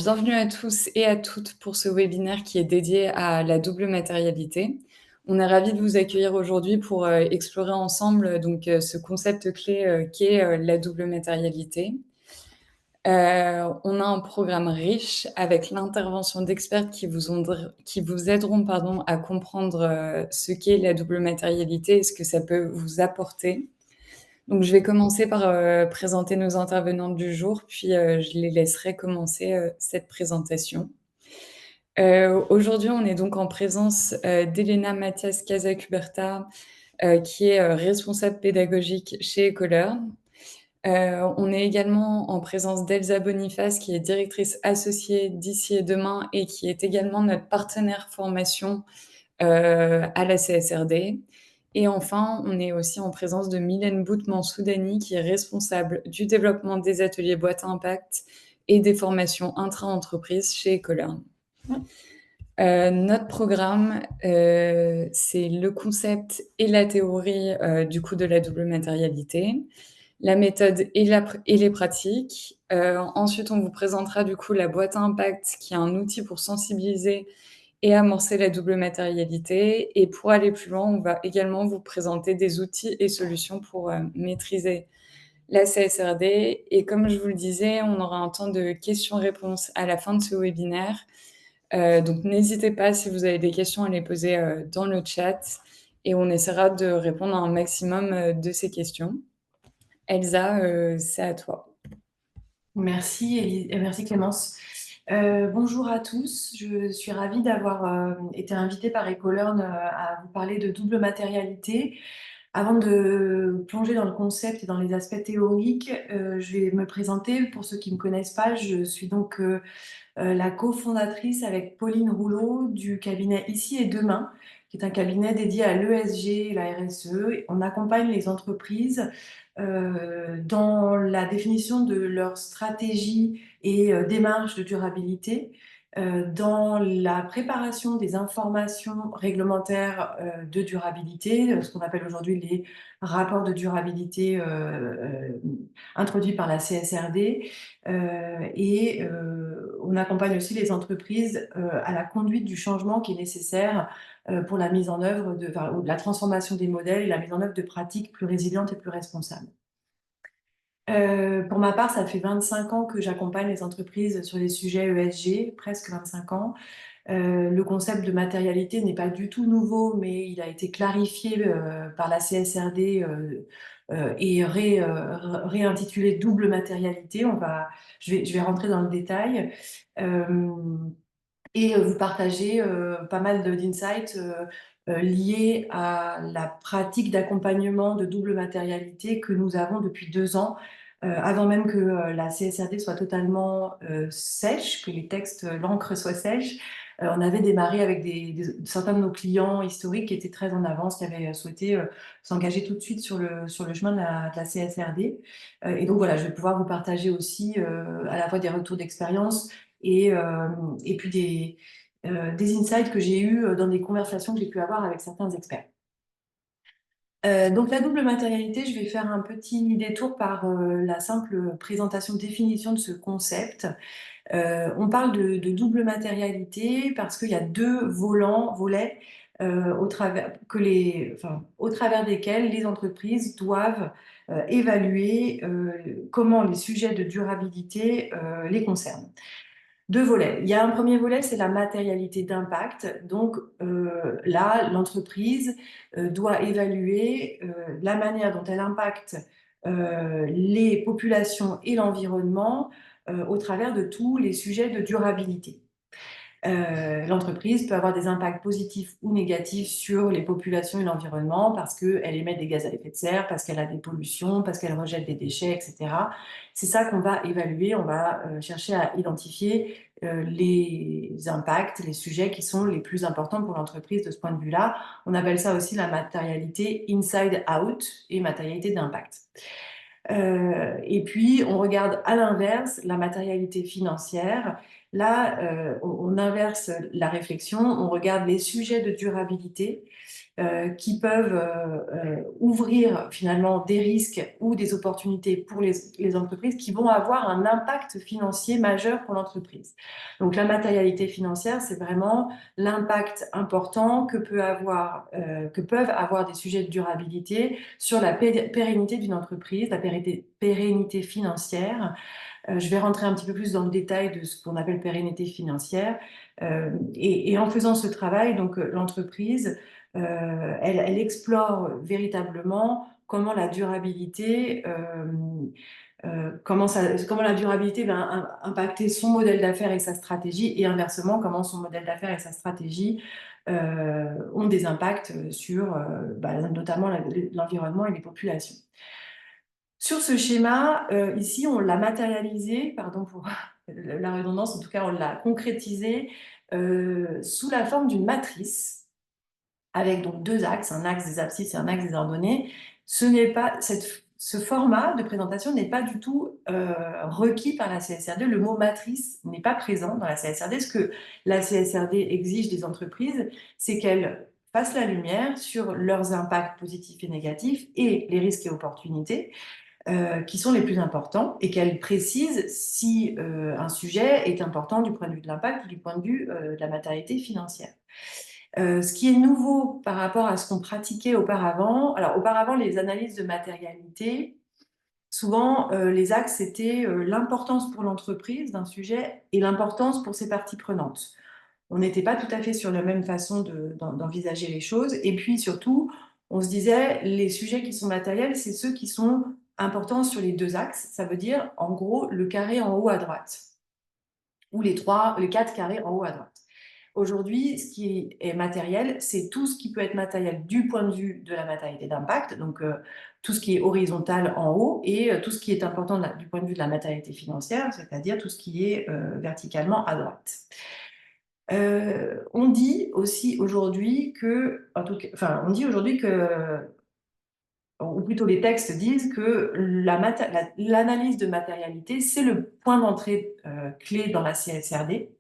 Bienvenue à tous et à toutes pour ce webinaire qui est dédié à la double matérialité. On est ravis de vous accueillir aujourd'hui pour explorer ensemble ce concept clé qu'est la double matérialité. On a un programme riche avec l'intervention d'experts qui vous aideront à comprendre ce qu'est la double matérialité et ce que ça peut vous apporter. Donc, je vais commencer par présenter nos intervenantes du jour, puis je les laisserai commencer cette présentation. Aujourd'hui, on est donc en présence d'Elena Mathias Casacuberta, qui est responsable pédagogique chez Ecolearn. On est également en présence d'Elsa Boniface, qui est directrice associée d'Ici et Demain et qui est également notre partenaire formation à la CSRD. Et enfin, on est aussi en présence de Mylène Boutman-Soudani, qui est responsable du développement des ateliers boîte à impact et des formations intra-entreprises chez Ecolearn. Notre programme, c'est le concept et la théorie de la double matérialité, la méthode et les pratiques. Ensuite, on vous présentera la boîte à impact, qui est un outil pour sensibiliser et amorcer la double matérialité. Et pour aller plus loin, on va également vous présenter des outils et solutions pour maîtriser la CSRD. Et comme je vous le disais, on aura un temps de questions-réponses à la fin de ce webinaire. Donc n'hésitez pas, si vous avez des questions, à les poser dans le chat et on essaiera de répondre à un maximum de ces questions. Elsa, c'est à toi. Merci Clémence. Bonjour à tous, je suis ravie d'avoir été invitée par Ecolearn à vous parler de double matérialité. Avant de plonger dans le concept et dans les aspects théoriques, je vais me présenter. Pour ceux qui ne me connaissent pas, je suis donc la cofondatrice avec Pauline Rouleau du cabinet Ici et Demain, qui est un cabinet dédié à l'ESG et la RSE. On accompagne les entreprises dans la définition de leur stratégie et démarche de durabilité, dans la préparation des informations réglementaires de durabilité, ce qu'on appelle aujourd'hui les rapports de durabilité introduits par la CSRD, et on accompagne aussi les entreprises à la conduite du changement qui est nécessaire pour la mise en œuvre de la transformation des modèles et la mise en œuvre de pratiques plus résilientes et plus responsables. Pour ma part, ça fait 25 ans que j'accompagne les entreprises sur les sujets ESG, presque 25 ans. Le concept de matérialité n'est pas du tout nouveau, mais il a été clarifié par la CSRD et réintitulé double matérialité. Je vais rentrer dans le détail et vous partager pas mal d'insights liés à la pratique d'accompagnement de double matérialité que nous avons depuis 2 ans, avant même que la CSRD soit totalement sèche, que les textes, l'encre soit sèche. On avait démarré avec certains de nos clients historiques qui étaient très en avance, qui avaient souhaité s'engager tout de suite sur le chemin de la CSRD. Et donc voilà, je vais pouvoir vous partager aussi à la fois des retours d'expérience et puis des insights que j'ai eus dans des conversations que j'ai pu avoir avec certains experts. Donc la double matérialité, je vais faire un petit détour par la simple présentation, définition de ce concept. On parle de double matérialité parce qu'il y a deux volets au travers desquels les entreprises doivent évaluer comment les sujets de durabilité les concernent. Deux volets. Il y a un premier volet, c'est la matérialité d'impact. Donc là, l'entreprise doit évaluer la manière dont elle impacte les populations et l'environnement au travers de tous les sujets de durabilité. L'entreprise peut avoir des impacts positifs ou négatifs sur les populations et l'environnement parce qu'elle émet des gaz à effet de serre, parce qu'elle a des pollutions, parce qu'elle rejette des déchets, etc. C'est ça qu'on va évaluer. On va chercher à identifier les impacts, les sujets qui sont les plus importants pour l'entreprise de ce point de vue-là. On appelle ça aussi la matérialité inside out et matérialité d'impact. Et puis, on regarde à l'inverse la matérialité financière. Là, on inverse la réflexion, on regarde les sujets de durabilité qui peuvent ouvrir finalement des risques ou des opportunités pour les entreprises qui vont avoir un impact financier majeur pour l'entreprise. Donc la matérialité financière, c'est vraiment l'impact important que peuvent avoir des sujets de durabilité sur la pérennité d'une entreprise, la pérennité financière. Je vais rentrer un petit peu plus dans le détail de ce qu'on appelle pérennité financière. Et en faisant ce travail, donc l'entreprise, elle explore véritablement comment la durabilité, comment la durabilité va impacter son modèle d'affaires et sa stratégie, et inversement, comment son modèle d'affaires et sa stratégie ont des impacts sur notamment l'environnement et les populations. Sur ce schéma, ici, on l'a matérialisé, pardon pour la redondance, en tout cas, on l'a concrétisé sous la forme d'une matrice avec donc deux axes, un axe des abscisses et un axe des ordonnées. Ce format de présentation n'est pas du tout requis par la CSRD. Le mot matrice n'est pas présent dans la CSRD. Ce que la CSRD exige des entreprises, c'est qu'elles fassent la lumière sur leurs impacts positifs et négatifs et les risques et opportunités qui sont les plus importants, et qu'elle précise si un sujet est important du point de vue de l'impact ou du point de vue de la matérialité financière. Ce qui est nouveau par rapport à ce qu'on pratiquait auparavant, alors auparavant les analyses de matérialité, souvent les axes c'était l'importance pour l'entreprise d'un sujet et l'importance pour ses parties prenantes. On n'était pas tout à fait sur la même façon d'envisager les choses, et puis surtout on se disait les sujets qui sont matériels, c'est ceux qui sont importants sur les deux axes, ça veut dire en gros le carré en haut à droite, ou les quatre carrés en haut à droite. Aujourd'hui, ce qui est matériel, c'est tout ce qui peut être matériel du point de vue de la matérialité d'impact, donc tout ce qui est horizontal en haut, et tout ce qui est important du point de vue de la matérialité financière, c'est-à-dire tout ce qui est verticalement à droite. On dit aussi aujourd'hui que, ou plutôt les textes disent que l'analyse de matérialité, c'est le point d'entrée clé dans la CSRD.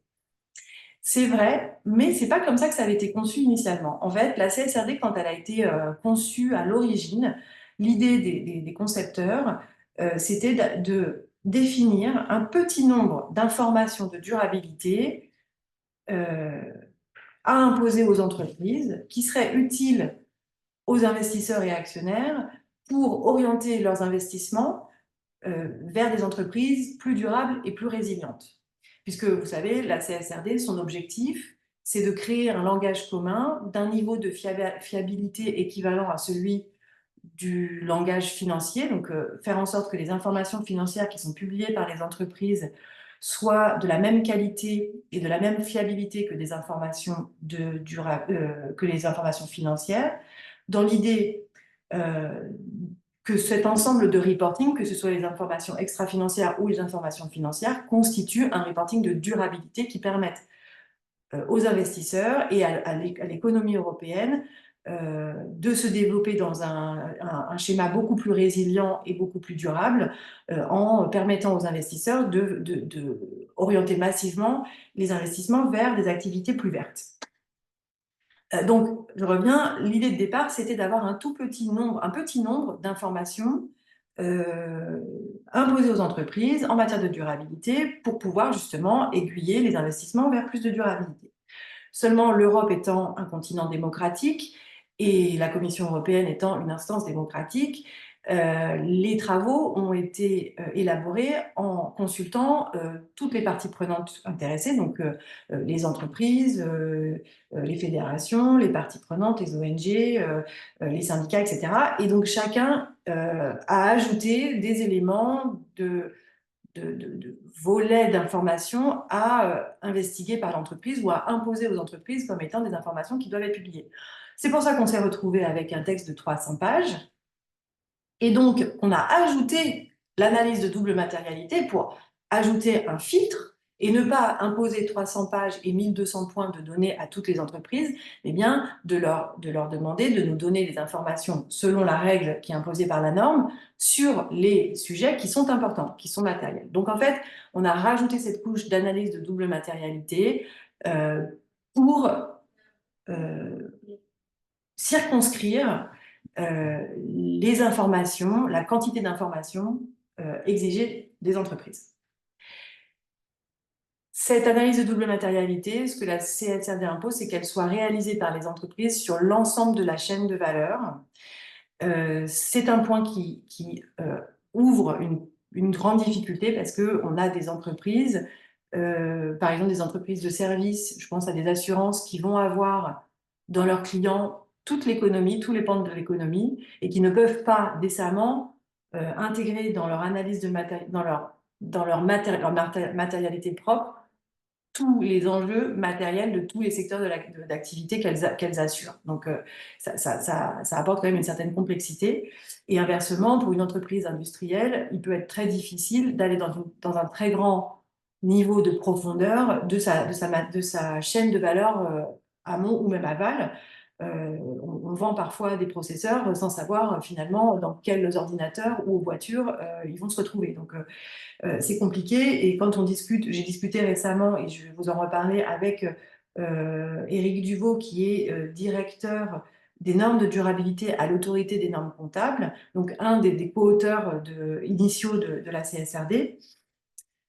C'est vrai, mais c'est pas comme ça que ça avait été conçu initialement. En fait, la CSRD, quand elle a été conçue à l'origine, l'idée des concepteurs, c'était de définir un petit nombre d'informations de durabilité à imposer aux entreprises qui seraient utiles aux investisseurs et actionnaires pour orienter leurs investissements vers des entreprises plus durables et plus résilientes. Puisque, vous savez, la CSRD, son objectif, c'est de créer un langage commun d'un niveau de fiabilité équivalent à celui du langage financier, donc faire en sorte que les informations financières qui sont publiées par les entreprises soient de la même qualité et de la même fiabilité que les informations financières, dans l'idée que cet ensemble de reporting, que ce soit les informations extra-financières ou les informations financières, constitue un reporting de durabilité qui permette aux investisseurs et à l'économie européenne de se développer dans un schéma beaucoup plus résilient et beaucoup plus durable en permettant aux investisseurs de orienter massivement les investissements vers des activités plus vertes. Donc, je reviens, l'idée de départ, c'était d'avoir un petit nombre d'informations imposées aux entreprises en matière de durabilité pour pouvoir justement aiguiller les investissements vers plus de durabilité. Seulement, l'Europe étant un continent démocratique et la Commission européenne étant une instance démocratique, les travaux ont été élaborés en consultant toutes les parties prenantes intéressées, donc les entreprises, les fédérations, les parties prenantes, les ONG, les syndicats, etc. Et donc chacun a ajouté des éléments de volets d'informations à investiguer par l'entreprise ou à imposer aux entreprises comme étant des informations qui doivent être publiées. C'est pour ça qu'on s'est retrouvé avec un texte de 300 pages. Et donc, on a ajouté l'analyse de double matérialité pour ajouter un filtre et ne pas imposer 300 pages et 1200 points de données à toutes les entreprises, mais bien de leur demander de nous donner des informations selon la règle qui est imposée par la norme sur les sujets qui sont importants, qui sont matériels. Donc en fait, on a rajouté cette couche d'analyse de double matérialité pour circonscrire les informations, la quantité d'informations exigées des entreprises. Cette analyse de double matérialité, ce que la CSRD impose, c'est qu'elle soit réalisée par les entreprises sur l'ensemble de la chaîne de valeur. C'est un point qui ouvre une grande difficulté parce qu'on a des entreprises, par exemple des entreprises de services, je pense à des assurances qui vont avoir dans leurs clients toute l'économie, tous les pans de l'économie, et qui ne peuvent pas décemment intégrer dans leur analyse dans leur matérialité propre tous les enjeux matériels de tous les secteurs d'activité qu'elles assurent. Donc, ça apporte quand même une certaine complexité. Et inversement, pour une entreprise industrielle, il peut être très difficile d'aller dans un très grand niveau de profondeur de sa chaîne de valeur amont ou même aval. On vend parfois des processeurs sans savoir finalement dans quels ordinateurs ou voitures ils vont se retrouver. Donc, c'est compliqué. Et quand on discute, j'ai discuté récemment, et je vais vous en reparler, avec Éric Duvaux, qui est directeur des normes de durabilité à l'autorité des normes comptables, donc un des co-auteurs initiaux de la CSRD.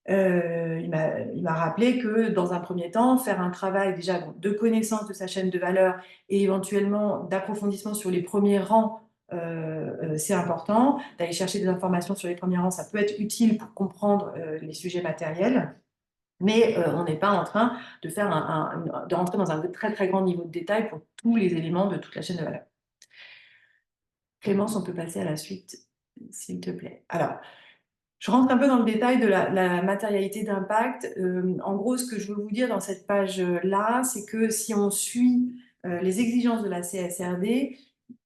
Il m'a rappelé que dans un premier temps, faire un travail déjà de connaissance de sa chaîne de valeur et éventuellement d'approfondissement sur les premiers rangs, c'est important. D'aller chercher des informations sur les premiers rangs, ça peut être utile pour comprendre les sujets matériels. Mais on n'est pas en train de de rentrer dans un très très grand niveau de détail pour tous les éléments de toute la chaîne de valeur. Clémence, on peut passer à la suite, s'il te plaît. Alors, je rentre un peu dans le détail de la matérialité d'impact. En gros, ce que je veux vous dire dans cette page-là, c'est que si on suit les exigences de la CSRD,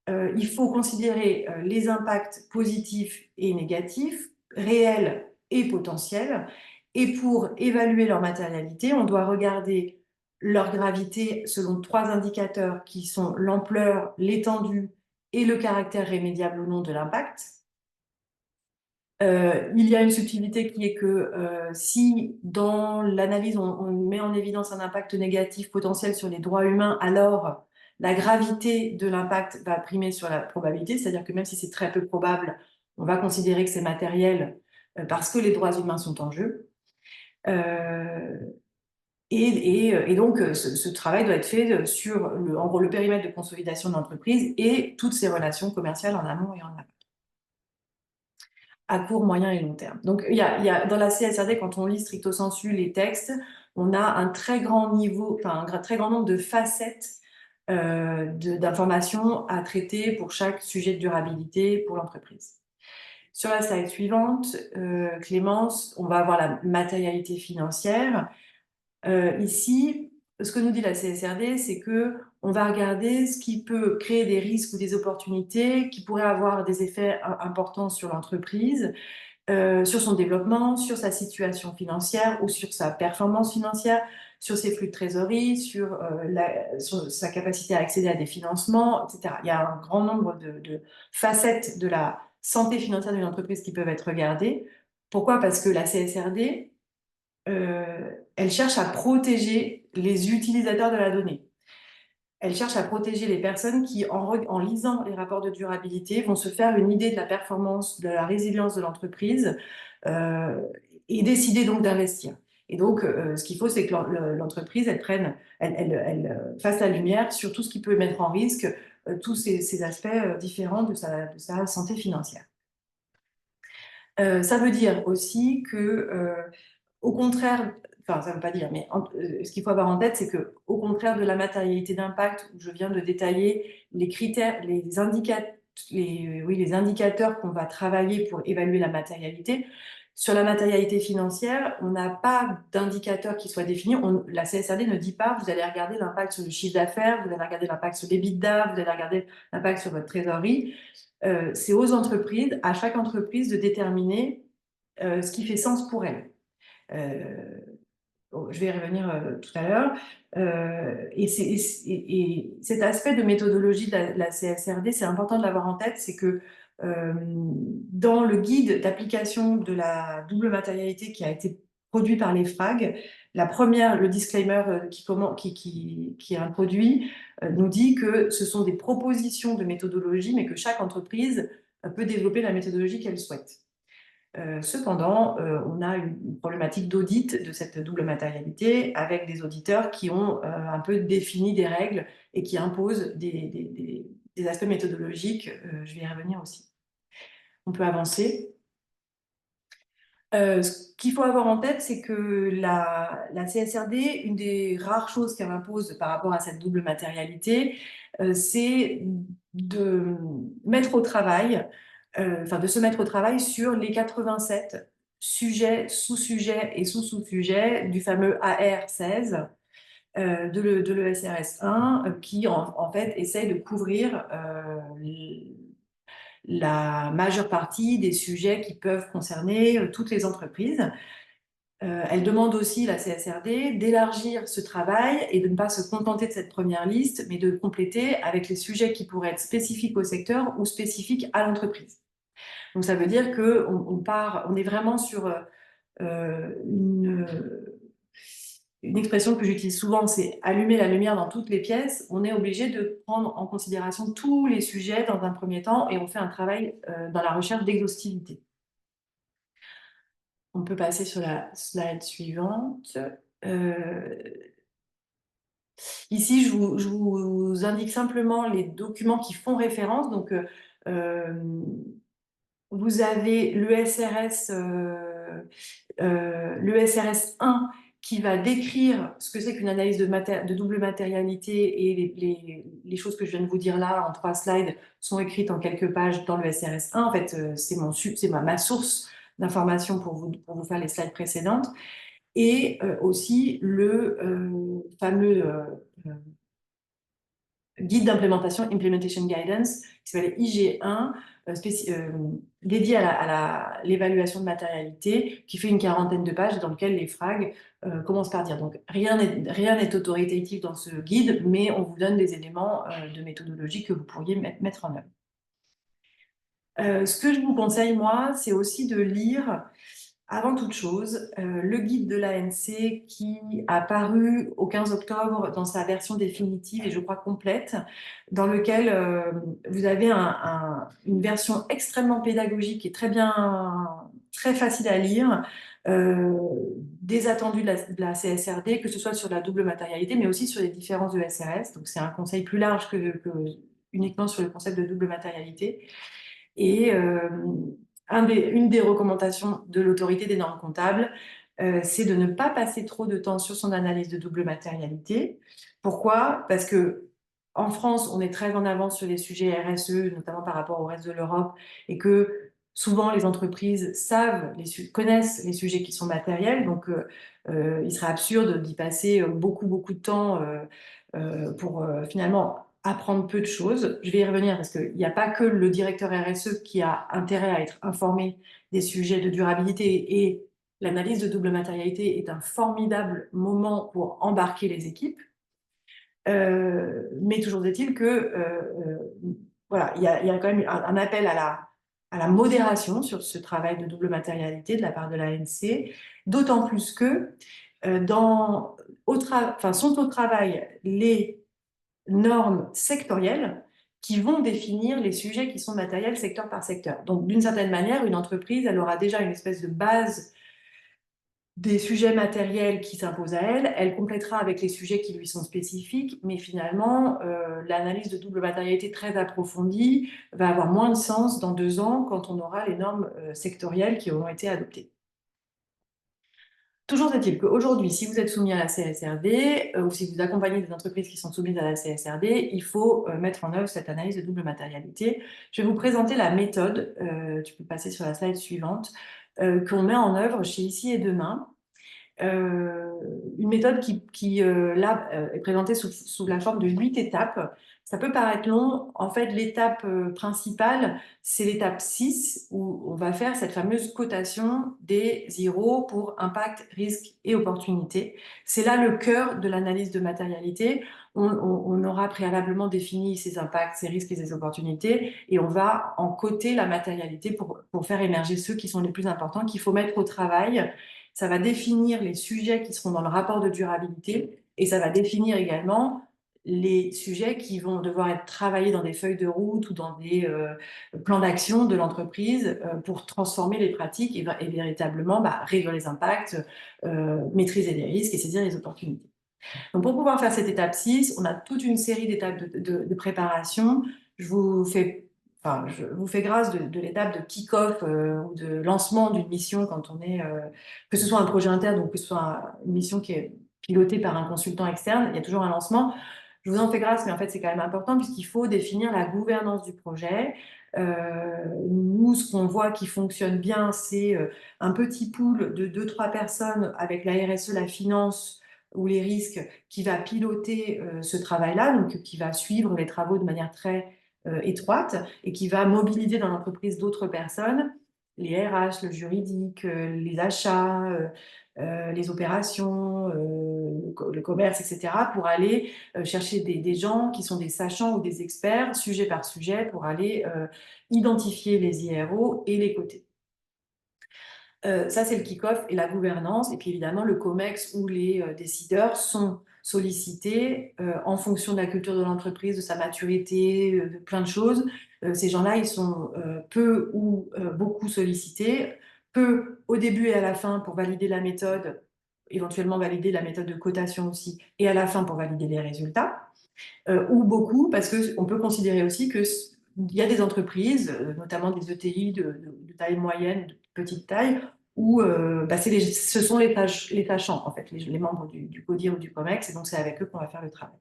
il faut considérer les impacts positifs et négatifs, réels et potentiels. Et pour évaluer leur matérialité, on doit regarder leur gravité selon 3 indicateurs qui sont l'ampleur, l'étendue et le caractère rémédiable ou non de l'impact. Il y a une subtilité qui est que si dans l'analyse on met en évidence un impact négatif potentiel sur les droits humains, alors la gravité de l'impact va primer sur la probabilité, c'est-à-dire que même si c'est très peu probable, on va considérer que c'est matériel parce que les droits humains sont en jeu. Et donc, ce travail doit être fait sur en gros, le périmètre de consolidation de l'entreprise et toutes ses relations commerciales en amont et en aval, à court, moyen et long terme. Donc, dans la CSRD, quand on lit stricto sensu les textes, on a un très grand niveau, enfin un très grand nombre de facettes d'informations à traiter pour chaque sujet de durabilité pour l'entreprise. Sur la slide suivante, Clémence, on va avoir la matérialité financière. Ici, ce que nous dit la CSRD, c'est que on va regarder ce qui peut créer des risques ou des opportunités qui pourraient avoir des effets importants sur l'entreprise, sur son développement, sur sa situation financière ou sur sa performance financière, sur ses flux de trésorerie, sur sa capacité à accéder à des financements, etc. Il y a un grand nombre de facettes de la santé financière d'une entreprise qui peuvent être regardées. Pourquoi? Parce que la CSRD, elle cherche à protéger les utilisateurs de la donnée. Elle cherche à protéger les personnes qui, en lisant les rapports de durabilité, vont se faire une idée de la performance, de la résilience de l'entreprise et décider donc d'investir. Et donc, ce qu'il faut, c'est que l'entreprise, elle fasse la lumière sur tout ce qui peut mettre en risque tous ces aspects différents de sa santé financière. Ça veut dire aussi que, au contraire, enfin, ça ne veut pas dire, mais ce qu'il faut avoir en tête, c'est que, au contraire de la matérialité d'impact, où je viens de détailler les critères, les indicateurs qu'on va travailler pour évaluer la matérialité, sur la matérialité financière, on n'a pas d'indicateur qui soit défini. La CSRD ne dit pas, vous allez regarder l'impact sur le chiffre d'affaires, vous allez regarder l'impact sur l'EBITDA, vous allez regarder l'impact sur votre trésorerie. C'est aux entreprises, à chaque entreprise, de déterminer ce qui fait sens pour elle. Je vais y revenir tout à l'heure. Et cet aspect de méthodologie de la CSRD, c'est important de l'avoir en tête, c'est que dans le guide d'application de la double matérialité qui a été produits par les FRAG. La première, le disclaimer qui est introduit, nous dit que ce sont des propositions de méthodologie, mais que chaque entreprise peut développer la méthodologie qu'elle souhaite. Cependant, on a une problématique d'audit de cette double matérialité avec des auditeurs qui ont un peu défini des règles et qui imposent des aspects méthodologiques. Je vais y revenir aussi. On peut avancer. Ce qu'il faut avoir en tête, c'est que la CSRD, une des rares choses qu'elle impose par rapport à cette double matérialité, c'est de mettre au travail, de se mettre au travail sur les 87 sujets, sous-sujets et sous-sous-sujets du fameux AR16 de l'ESRS 1, qui en fait essaye de couvrir la majeure partie des sujets qui peuvent concerner toutes les entreprises. Elle demande aussi, la CSRD, d'élargir ce travail et de ne pas se contenter de cette première liste, mais de compléter avec les sujets qui pourraient être spécifiques au secteur ou spécifiques à l'entreprise. Donc ça veut dire on est vraiment sur une expression que j'utilise souvent, c'est allumer la lumière dans toutes les pièces. On est obligé de prendre en considération tous les sujets dans un premier temps et on fait un travail dans la recherche d'exhaustivité. On peut passer sur la slide suivante. Ici, je vous indique simplement les documents qui font référence. Donc, vous avez l'ESRS 1 qui va décrire ce que c'est qu'une analyse de double matérialité, et les choses que je viens de vous dire là en 3 slides sont écrites en quelques pages dans le SRS 1. En fait, c'est ma source d'information pour vous faire les slides précédentes. Et aussi le fameux guide d'implémentation, Implementation Guidance, qui s'appelle IG1, dédié à l'évaluation de matérialité, qui fait une 40aine de pages, dans lequel les FRAG commencent par dire. Donc, rien n'est autoritatif dans ce guide, mais on vous donne des éléments de méthodologie que vous pourriez mettre en œuvre. Ce que je vous conseille, moi, c'est aussi de lire, avant toute chose, le guide de l'ANC qui a paru au 15 octobre dans sa version définitive et je crois complète, dans lequel vous avez une version extrêmement pédagogique et très facile à lire, des attendus de la CSRD, que ce soit sur la double matérialité, mais aussi sur les différences de SRS. Donc c'est un conseil plus large que uniquement sur le concept de double matérialité. Et une des recommandations de l'autorité des normes comptables, c'est de ne pas passer trop de temps sur son analyse de double matérialité. Pourquoi? Parce que en France, on est très en avance sur les sujets RSE, notamment par rapport au reste de l'Europe, et que souvent les entreprises connaissent les sujets qui sont matériels. Donc, il serait absurde d'y passer beaucoup de temps pour finalement apprendre peu de choses. Je vais y revenir parce qu'il n'y a pas que le directeur RSE qui a intérêt à être informé des sujets de durabilité, et l'analyse de double matérialité est un formidable moment pour embarquer les équipes. Mais toujours est-il que voilà, il y a quand même un appel à la modération sur ce travail de double matérialité de la part de l'ANC, d'autant plus que sont au travail les normes sectorielles qui vont définir les sujets qui sont matériels secteur par secteur. Donc, d'une certaine manière, une entreprise, elle aura déjà une espèce de base des sujets matériels qui s'imposent à elle. Elle complétera avec les sujets qui lui sont spécifiques, mais finalement, l'analyse de double matérialité très approfondie va avoir moins de sens dans 2 ans quand on aura les normes sectorielles qui auront été adoptées. Toujours est-il qu'aujourd'hui, si vous êtes soumis à la CSRD ou si vous accompagnez des entreprises qui sont soumises à la CSRD, il faut mettre en œuvre cette analyse de double matérialité. Je vais vous présenter la méthode, tu peux passer sur la slide suivante, qu'on met en œuvre chez Ici et Demain. Une méthode qui là, est présentée sous la forme de 8 étapes. Ça peut paraître long. En fait, l'étape principale, c'est l'étape 6, où on va faire cette fameuse cotation des IRO pour impact, risque et opportunité. C'est là le cœur de l'analyse de matérialité. On aura préalablement défini ces impacts, ces risques et ces opportunités, et on va en coter la matérialité pour faire émerger ceux qui sont les plus importants, qu'il faut mettre au travail ça va définir les sujets qui seront dans le rapport de durabilité et ça va définir également les sujets qui vont devoir être travaillés dans des feuilles de route ou dans des plans d'action de l'entreprise pour transformer les pratiques et véritablement réduire les impacts, maîtriser les risques et saisir les opportunités. Donc pour pouvoir faire cette étape 6, on a toute une série d'étapes de préparation. Je vous fais, je vous fais grâce de l'étape de kick-off ou de lancement d'une mission quand on est, que ce soit un projet interne ou que ce soit une mission qui est pilotée par un consultant externe, il y a toujours un lancement. Je vous en fais grâce, mais en fait, c'est quand même important puisqu'il faut définir la gouvernance du projet. Nous, ce qu'on voit qui fonctionne bien, c'est un petit pool de 2-3 personnes avec la RSE, la finance ou les risques qui va piloter ce travail-là, donc qui va suivre les travaux de manière très étroite et qui va mobiliser dans l'entreprise d'autres personnes, les RH, le juridique, les achats, les opérations, le commerce, etc., pour aller chercher des gens qui sont des sachants ou des experts, sujet par sujet, pour aller identifier les IRO et les coter. Ça, c'est le kick-off et la gouvernance. Et puis évidemment, le COMEX où les décideurs sont sollicités en fonction de la culture de l'entreprise, de sa maturité, de plein de choses. Ces gens-là, ils sont peu ou beaucoup sollicités, peu au début et à la fin pour valider la méthode, éventuellement valider la méthode de cotation aussi, et à la fin pour valider les résultats, ou beaucoup parce qu'on peut considérer aussi qu'il y a des entreprises, notamment des ETI de taille moyenne, de petite taille, où ce sont les tâchants, en fait, les membres du CODIR ou du COMEX, et donc c'est avec eux qu'on va faire le travail.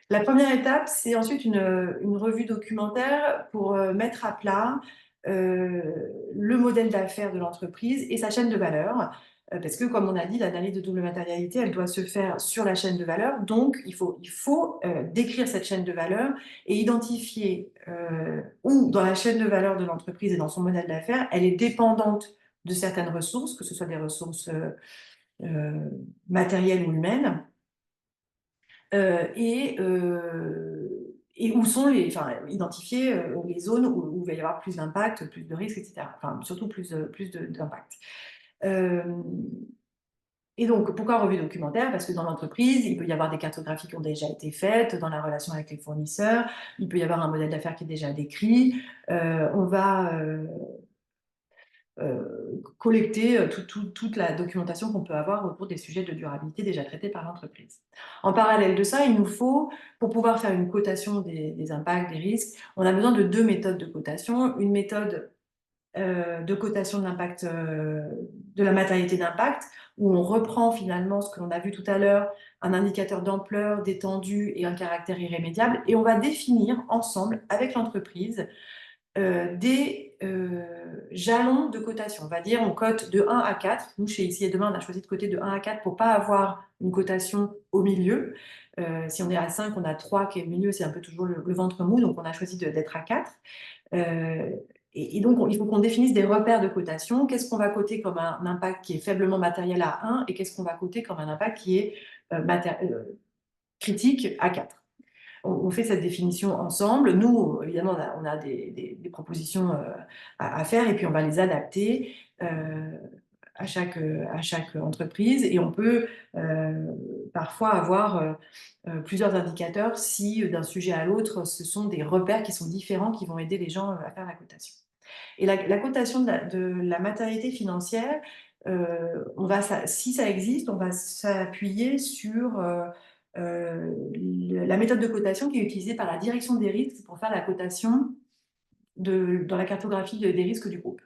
La première étape, c'est ensuite une revue documentaire pour mettre à plat le modèle d'affaires de l'entreprise et sa chaîne de valeur. Parce que, comme on a dit, l'analyse de double matérialité, elle doit se faire sur la chaîne de valeur. Donc, il faut décrire cette chaîne de valeur et identifier où, dans la chaîne de valeur de l'entreprise et dans son modèle d'affaires, elle est dépendante de certaines ressources, que ce soit des ressources matérielles ou humaines, et où sont identifier les zones où il va y avoir plus d'impact, plus de risques, etc. Enfin, surtout plus d'impact. Et donc, pourquoi revue documentaire? Parce que dans l'entreprise, il peut y avoir des cartographies qui ont déjà été faites dans la relation avec les fournisseurs, il peut y avoir un modèle d'affaires qui est déjà décrit, on va collecter toute la documentation qu'on peut avoir autour des sujets de durabilité déjà traités par l'entreprise. En parallèle de ça, il nous faut, pour pouvoir faire une cotation des impacts, des risques, on a besoin de 2 méthodes de cotation. Une méthode de cotation de l'impact, de la matérialité d'impact, où on reprend finalement ce que l'on a vu tout à l'heure, un indicateur d'ampleur, d'étendue et un caractère irrémédiable, et on va définir ensemble avec l'entreprise des jalons de cotation. On va dire, on cote de 1 à 4. Nous, chez Ici et Demain, on a choisi de coter de 1 à 4 pour ne pas avoir une cotation au milieu. Si on est à 5, on a 3 qui est au milieu, c'est un peu toujours le ventre mou, donc on a choisi d'être à 4. Et donc, il faut qu'on définisse des repères de cotation. Qu'est-ce qu'on va coter comme un impact qui est faiblement matériel à 1 et qu'est-ce qu'on va coter comme un impact qui est critique à 4. On fait cette définition ensemble. Nous, évidemment, on a des propositions à faire et puis on va les adapter à chaque entreprise. Et on peut parfois avoir plusieurs indicateurs si d'un sujet à l'autre, ce sont des repères qui sont différents qui vont aider les gens à faire la cotation. Et la cotation de la matérialité financière, si ça existe, on va s'appuyer sur la méthode de cotation qui est utilisée par la direction des risques pour faire la cotation dans la cartographie des risques du groupe.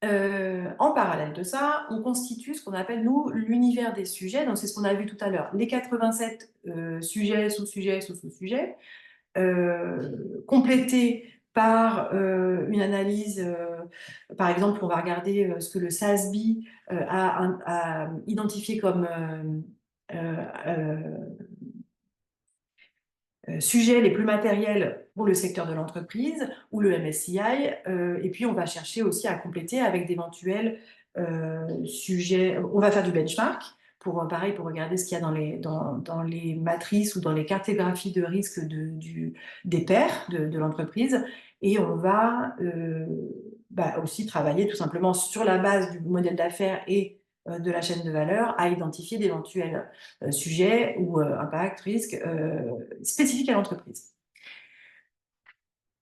En parallèle de ça, on constitue ce qu'on appelle, nous, l'univers des sujets. Donc, c'est ce qu'on a vu tout à l'heure. Les 87 sujets, sous-sujets, sous-sous-sujets, complétés par une analyse. Par exemple, on va regarder ce que le SASB a identifié comme sujets les plus matériels pour le secteur de l'entreprise ou le MSCI. Et puis, on va chercher aussi à compléter avec d'éventuels sujets. On va faire du benchmark pareil, pour regarder ce qu'il y a dans les matrices ou dans les cartographies de risque des pairs de l'entreprise. Et on va aussi travailler tout simplement sur la base du modèle d'affaires et de la chaîne de valeur à identifier d'éventuels sujets ou impacts, risques spécifiques à l'entreprise.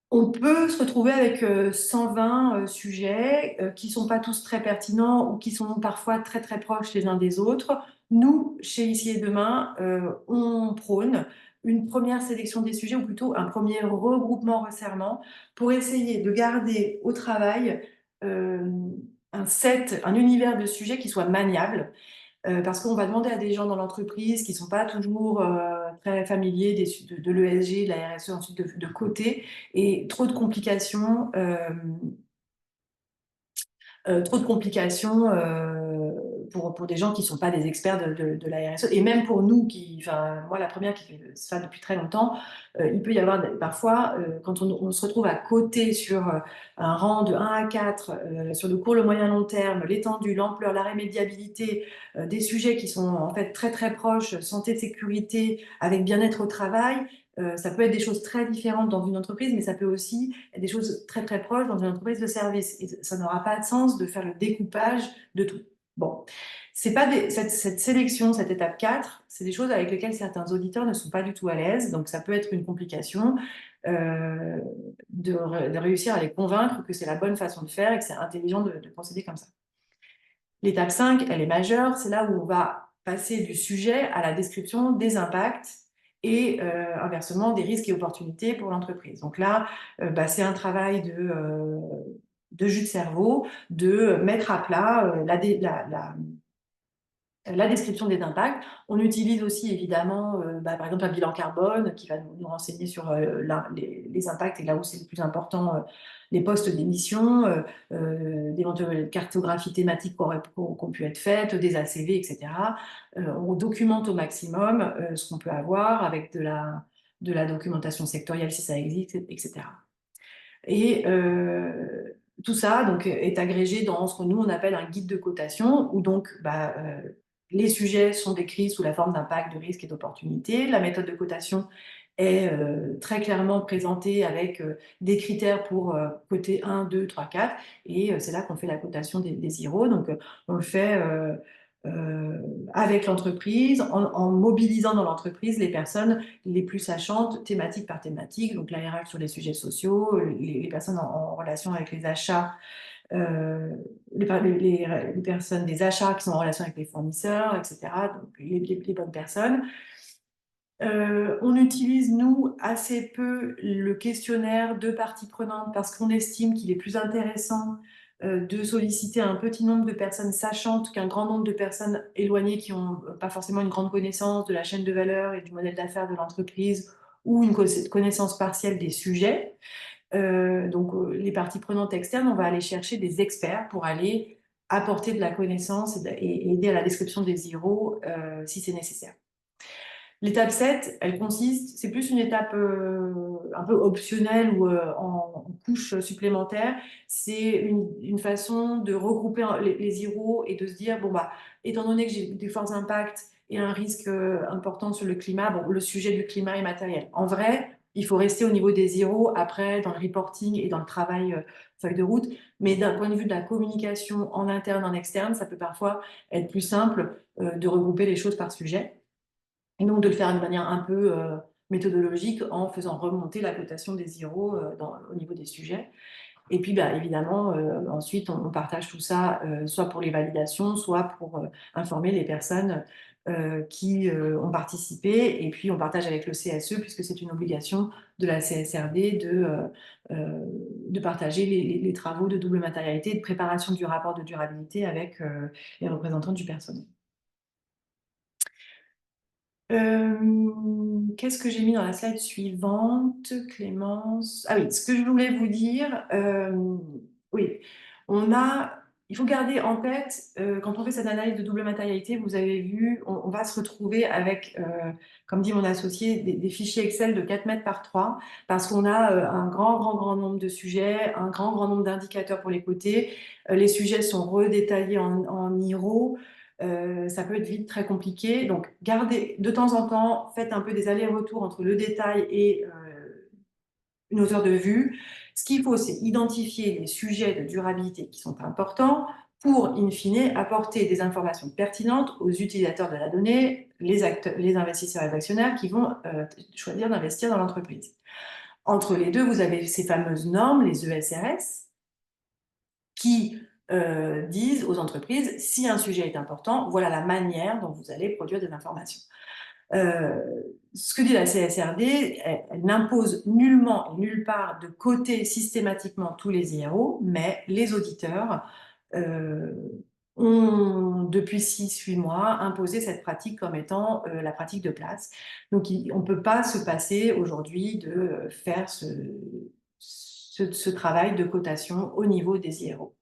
On peut se retrouver avec 120 sujets qui ne sont pas tous très pertinents ou qui sont parfois très très proches les uns des autres. Nous, chez Ici et Demain, on prône une première sélection des sujets ou plutôt un premier regroupement, resserrement pour essayer de garder au travail euh, un univers de sujets qui soit maniable parce qu'on va demander à des gens dans l'entreprise qui ne sont pas toujours très familiers de l'ESG, de la RSE, ensuite de côté, et trop de complications pour des gens qui ne sont pas des experts de la RSE. Et même pour nous, enfin, moi la première qui fait ça depuis très longtemps, il peut y avoir parfois, quand on se retrouve à côté sur un rang de 1 à 4, sur le court, le moyen, long terme, l'étendue, l'ampleur, la rémédiabilité, des sujets qui sont en fait très très proches, santé, sécurité, avec bien-être au travail, ça peut être des choses très différentes dans une entreprise, mais ça peut aussi être des choses très très proches dans une entreprise de service. Et ça n'aura pas de sens de faire le découpage de tout. Bon, c'est pas cette sélection, cette étape 4, c'est des choses avec lesquelles certains auditeurs ne sont pas du tout à l'aise, donc ça peut être une complication de réussir à les convaincre que c'est la bonne façon de faire et que c'est intelligent de procéder comme ça. L'étape 5, elle est majeure, c'est là où on va passer du sujet à la description des impacts et inversement des risques et opportunités pour l'entreprise. Donc là, c'est un travail de jus de cerveau, de mettre à plat la description des impacts. On utilise aussi évidemment, par exemple, un bilan carbone qui va nous renseigner sur les impacts et là où c'est le plus important, les postes d'émission, d'éventuelles cartographies thématiques qui ont pu être faites, des ACV, etc. On documente au maximum ce qu'on peut avoir avec de la documentation sectorielle si ça existe, etc. Et tout ça donc, est agrégé dans ce que nous on appelle un guide de cotation où donc les sujets sont décrits sous la forme d'impact, de risque et d'opportunité. La méthode de cotation est très clairement présentée avec des critères pour coter 1, 2, 3, 4. Et c'est là qu'on fait la cotation des zeros. Donc, on le fait avec l'entreprise, en mobilisant dans l'entreprise les personnes les plus sachantes, thématique par thématique. Donc, la RH sur les sujets sociaux, les personnes en relation avec les achats les personnes des achats qui sont en relation avec les fournisseurs, etc. Donc, les bonnes personnes. On utilise, nous, assez peu le questionnaire de parties prenantes parce qu'on estime qu'il est plus intéressant de solliciter un petit nombre de personnes sachantes qu'un grand nombre de personnes éloignées qui n'ont pas forcément une grande connaissance de la chaîne de valeur et du modèle d'affaires de l'entreprise ou une connaissance partielle des sujets. Donc, les parties prenantes externes, on va aller chercher des experts pour aller apporter de la connaissance et aider à la description des zeros si c'est nécessaire. L'étape 7, elle consiste, c'est plus une étape un peu optionnelle ou en couche supplémentaire. C'est une façon de regrouper les zeros et de se dire, bon, étant donné que j'ai des forts impacts et un risque important sur le climat, bon, le sujet du climat est matériel. En vrai, il faut rester au niveau des zeros après dans le reporting et dans le travail feuille de route. Mais d'un point de vue de la communication en interne, en externe, ça peut parfois être plus simple de regrouper les choses par sujet. Et donc de le faire de manière un peu méthodologique en faisant remonter la cotation des zeros au niveau des sujets. Et puis évidemment, ensuite, on partage tout ça soit pour les validations, soit pour informer les personnes qui ont participé. Et puis on partage avec le CSE, puisque c'est une obligation de la CSRD de partager les travaux de double matérialité et de préparation du rapport de durabilité avec les représentants du personnel. Qu'est-ce que j'ai mis dans la slide suivante, Clémence? Ah oui, ce que je voulais vous dire, oui, il faut garder en tête, quand on fait cette analyse de double matérialité, vous avez vu, on va se retrouver avec, comme dit mon associé, des fichiers Excel de 4 mètres par 3, parce qu'on a un grand nombre de sujets, un grand nombre d'indicateurs pour les côtés. Les sujets sont redétaillés en IRO. Ça peut être vite très compliqué. Donc, gardez de temps en temps, faites un peu des allers-retours entre le détail et une hauteur de vue. Ce qu'il faut, c'est identifier les sujets de durabilité qui sont importants pour, in fine, apporter des informations pertinentes aux utilisateurs de la donnée, les investisseurs et les actionnaires qui vont choisir d'investir dans l'entreprise. Entre les deux, vous avez ces fameuses normes, les ESRS, qui disent aux entreprises, si un sujet est important, voilà la manière dont vous allez produire des informations. Ce que dit la CSRD, elle n'impose nullement et nulle part de coter systématiquement tous les IRO, mais les auditeurs ont, depuis 6-8 mois, imposé cette pratique comme étant la pratique de place. Donc, on ne peut pas se passer aujourd'hui de faire ce travail de cotation au niveau des IRO.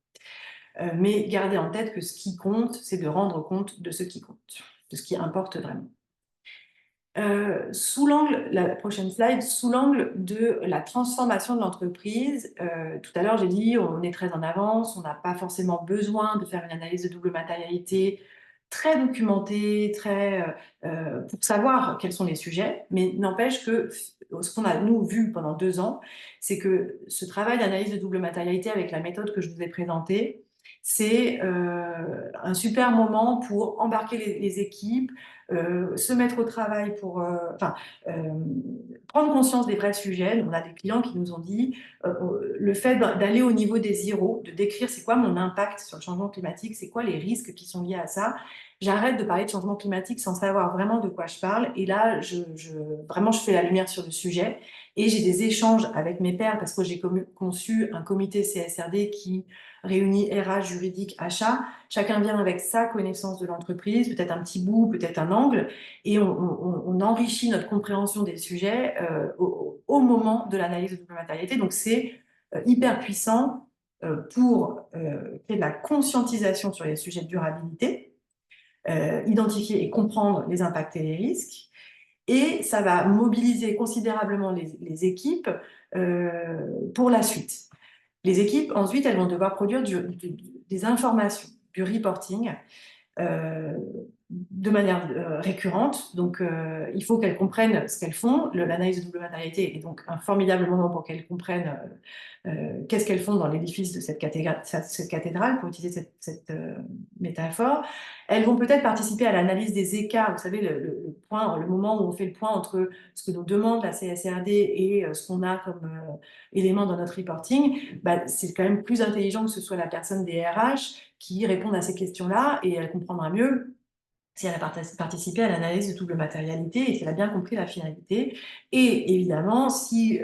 Mais gardez en tête que ce qui compte, c'est de rendre compte de ce qui compte, de ce qui importe vraiment. Sous l'angle, la prochaine slide, sous l'angle de la transformation de l'entreprise, tout à l'heure j'ai dit on est très en avance, on n'a pas forcément besoin de faire une analyse de double matérialité très documentée, pour savoir quels sont les sujets, mais n'empêche que ce qu'on a nous vu pendant 2 ans, c'est que ce travail d'analyse de double matérialité avec la méthode que je vous ai présentée, c'est un super moment pour embarquer les équipes, se mettre au travail pour prendre conscience des vrais sujets. On a des clients qui nous ont dit le fait d'aller au niveau des zéros, de décrire c'est quoi mon impact sur le changement climatique, c'est quoi les risques qui sont liés à ça. J'arrête de parler de changement climatique sans savoir vraiment de quoi je parle. Et là, vraiment, je fais la lumière sur le sujet. Et j'ai des échanges avec mes pairs parce que j'ai conçu un comité CSRD qui réunit RH, juridique, achat. Chacun vient avec sa connaissance de l'entreprise, peut-être un petit bout, peut-être un angle, et on enrichit notre compréhension des sujets au moment de l'analyse de complémentarité. Donc, c'est hyper puissant pour créer de la conscientisation sur les sujets de durabilité, identifier et comprendre les impacts et les risques, et ça va mobiliser considérablement les équipes pour la suite. Les équipes, ensuite, elles vont devoir produire des informations, du reporting, de manière récurrente. Donc, il faut qu'elles comprennent ce qu'elles font. L'analyse de double matérialité est donc un formidable moment pour qu'elles comprennent qu'est-ce qu'elles font dans l'édifice de cette cathédrale, pour utiliser cette métaphore. Elles vont peut-être participer à l'analyse des écarts. Vous savez, le moment où on fait le point entre ce que nous demande la CSRD et ce qu'on a comme élément dans notre reporting. Bah, c'est quand même plus intelligent que ce soit la personne des RH qui répondent à ces questions-là, et elle comprendra mieux si elle a participé à l'analyse de double matérialité et qu'elle a bien compris la finalité. Et évidemment, si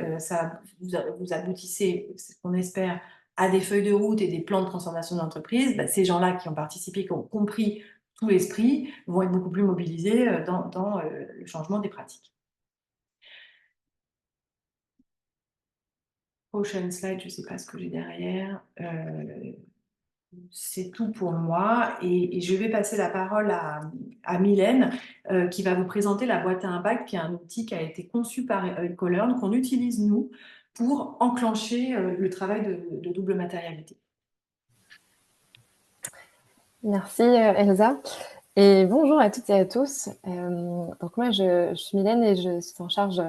vous aboutissez, ce qu'on espère, à des feuilles de route et des plans de transformation de l'entreprise, bah, ces gens-là qui ont participé, qui ont compris tout l'esprit, vont être beaucoup plus mobilisés dans le changement des pratiques. Prochaine slide, je ne sais pas ce que j'ai derrière. C'est tout pour moi, et je vais passer la parole à Mylène qui va vous présenter la boîte à impact, qui est un outil qui a été conçu par Ecolearn, qu'on utilise nous pour enclencher le travail de double matérialité. Merci Elsa, et bonjour à toutes et à tous. Donc moi je suis Mylène et je suis en charge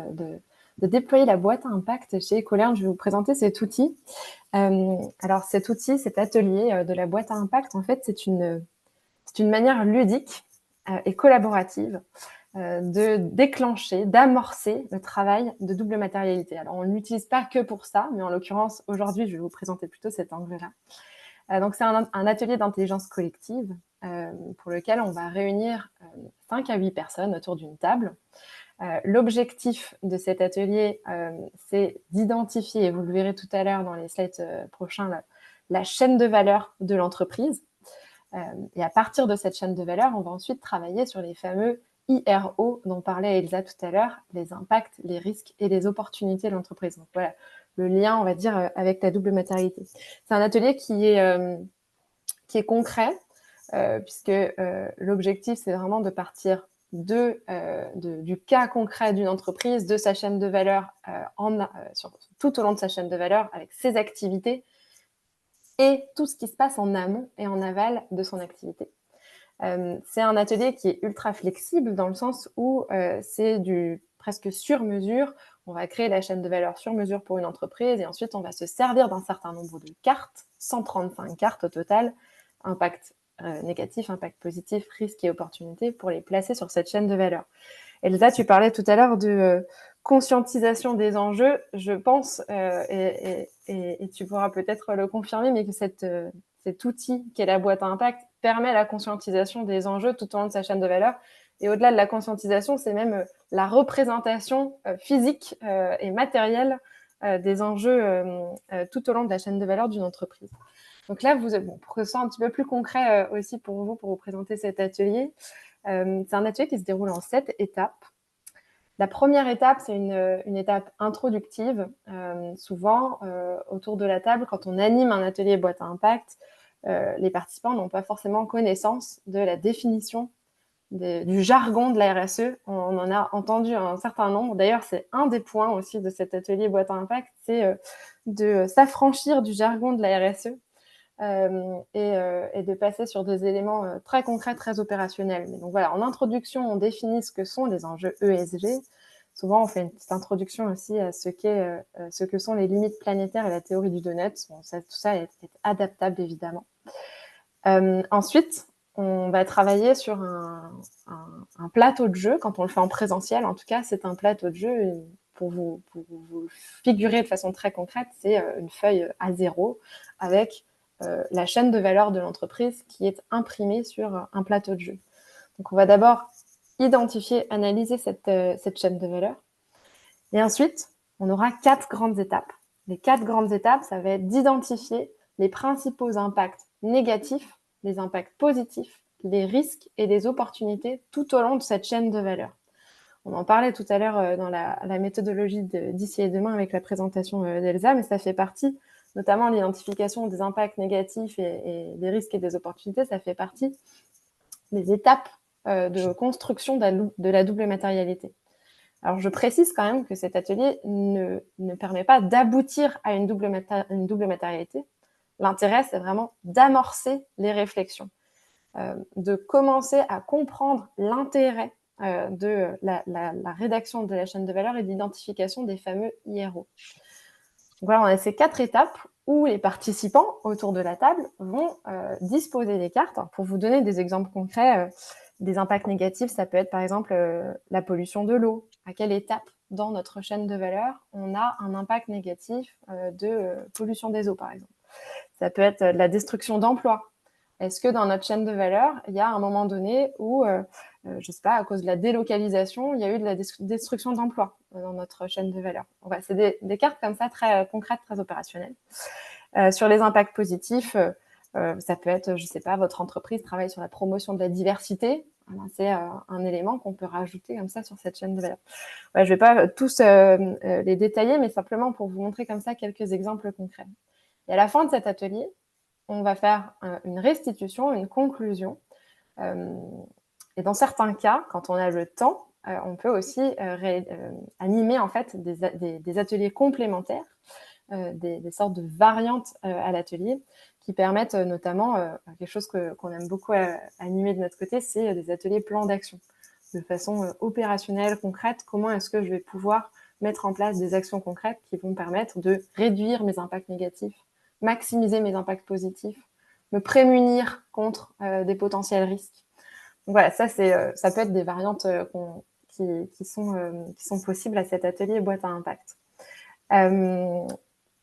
de déployer la boîte à impact chez Ecolearn. Je vais vous présenter cet outil. Alors cet outil, cet atelier de la boîte à impact, en fait c'est une manière ludique et collaborative de déclencher, d'amorcer le travail de double matérialité. Alors on ne l'utilise pas que pour ça, mais en l'occurrence aujourd'hui je vais vous présenter plutôt cet angle-là. Donc c'est un atelier d'intelligence collective pour lequel on va réunir 5 à 8 personnes autour d'une table. L'objectif de cet atelier, c'est d'identifier, et vous le verrez tout à l'heure dans les slides prochains, la chaîne de valeur de l'entreprise. Et à partir de cette chaîne de valeur, on va ensuite travailler sur les fameux IRO dont parlait Elsa tout à l'heure, les impacts, les risques et les opportunités de l'entreprise. Donc voilà, le lien, on va dire, avec la double matérialité. C'est un atelier qui est concret, puisque l'objectif, c'est vraiment de partir du cas concret d'une entreprise, de sa chaîne de valeur, tout au long de sa chaîne de valeur, avec ses activités et tout ce qui se passe en amont et en aval de son activité. C'est un atelier qui est ultra flexible dans le sens où c'est du presque sur mesure. On va créer la chaîne de valeur sur mesure pour une entreprise et ensuite, on va se servir d'un certain nombre de cartes, 135 cartes au total, impact négatif, impact positif, risque et opportunité, pour les placer sur cette chaîne de valeur. Elsa, tu parlais tout à l'heure de conscientisation des enjeux. Je pense, et tu pourras peut-être le confirmer, mais que cet outil qu'est la boîte à impact permet la conscientisation des enjeux tout au long de sa chaîne de valeur. Et au-delà de la conscientisation, c'est même la représentation physique et matérielle des enjeux tout au long de la chaîne de valeur d'une entreprise. Donc là, pour que ce soit un petit peu plus concret aussi pour vous présenter cet atelier, c'est un atelier qui se déroule en 7 étapes. La première étape, c'est une étape introductive. Souvent, autour de la table, quand on anime un atelier boîte à impact, les participants n'ont pas forcément connaissance de la définition du jargon de la RSE. On en a entendu un certain nombre. D'ailleurs, c'est un des points aussi de cet atelier boîte à impact, c'est de s'affranchir du jargon de la RSE et de passer sur des éléments très concrets, très opérationnels. Mais donc voilà, en introduction, on définit ce que sont les enjeux ESG. Souvent, on fait une petite introduction aussi à ce que sont les limites planétaires et la théorie du donut. Bon, tout ça est adaptable, évidemment. Ensuite, on va travailler sur un plateau de jeu. Quand on le fait en présentiel, en tout cas, c'est un plateau de jeu. Et pour vous figurer de façon très concrète, c'est une feuille A0 avec la chaîne de valeur de l'entreprise qui est imprimée sur un plateau de jeu. Donc, on va d'abord identifier, analyser cette chaîne de valeur. Et ensuite, on aura 4 grandes étapes. Les 4 grandes étapes, ça va être d'identifier les principaux impacts négatifs, les impacts positifs, les risques et les opportunités tout au long de cette chaîne de valeur. On en parlait tout à l'heure dans la méthodologie d'ici et demain avec la présentation d'Elsa, mais ça fait partie, notamment l'identification des impacts négatifs et des risques et des opportunités, ça fait partie des étapes de construction de la double matérialité. Alors, je précise quand même que cet atelier ne permet pas d'aboutir à une double matérialité. L'intérêt, c'est vraiment d'amorcer les réflexions, de commencer à comprendre l'intérêt de la rédaction de la chaîne de valeur et de l'identification des fameux IRO. Donc voilà, on a ces 4 étapes où les participants autour de la table vont disposer des cartes. Alors, pour vous donner des exemples concrets, des impacts négatifs, ça peut être par exemple la pollution de l'eau. À quelle étape dans notre chaîne de valeur on a un impact négatif de pollution des eaux, par exemple. Ça peut être de la destruction d'emplois. Est-ce que dans notre chaîne de valeur, il y a un moment donné où, je ne sais pas, à cause de la délocalisation, il y a eu de la destruction d'emplois dans notre chaîne de valeur. Voilà, c'est des cartes comme ça, très concrètes, très opérationnelles. Sur les impacts positifs, ça peut être, je ne sais pas, votre entreprise travaille sur la promotion de la diversité. Voilà, c'est un élément qu'on peut rajouter comme ça sur cette chaîne de valeur. Voilà, je ne vais pas tous les détailler, mais simplement pour vous montrer comme ça quelques exemples concrets. Et à la fin de cet atelier, on va faire une restitution, une conclusion. Et dans certains cas, quand on a le temps, on peut aussi animer en fait des ateliers complémentaires, des sortes de variantes à l'atelier qui permettent notamment, quelque chose qu'on aime beaucoup animer de notre côté, c'est des ateliers plans d'action. De façon opérationnelle, concrète, comment est-ce que je vais pouvoir mettre en place des actions concrètes qui vont permettre de réduire mes impacts négatifs, maximiser mes impacts positifs, me prémunir contre des potentiels risques. Donc voilà, ça peut être des variantes qui sont possibles à cet atelier boîte à impact.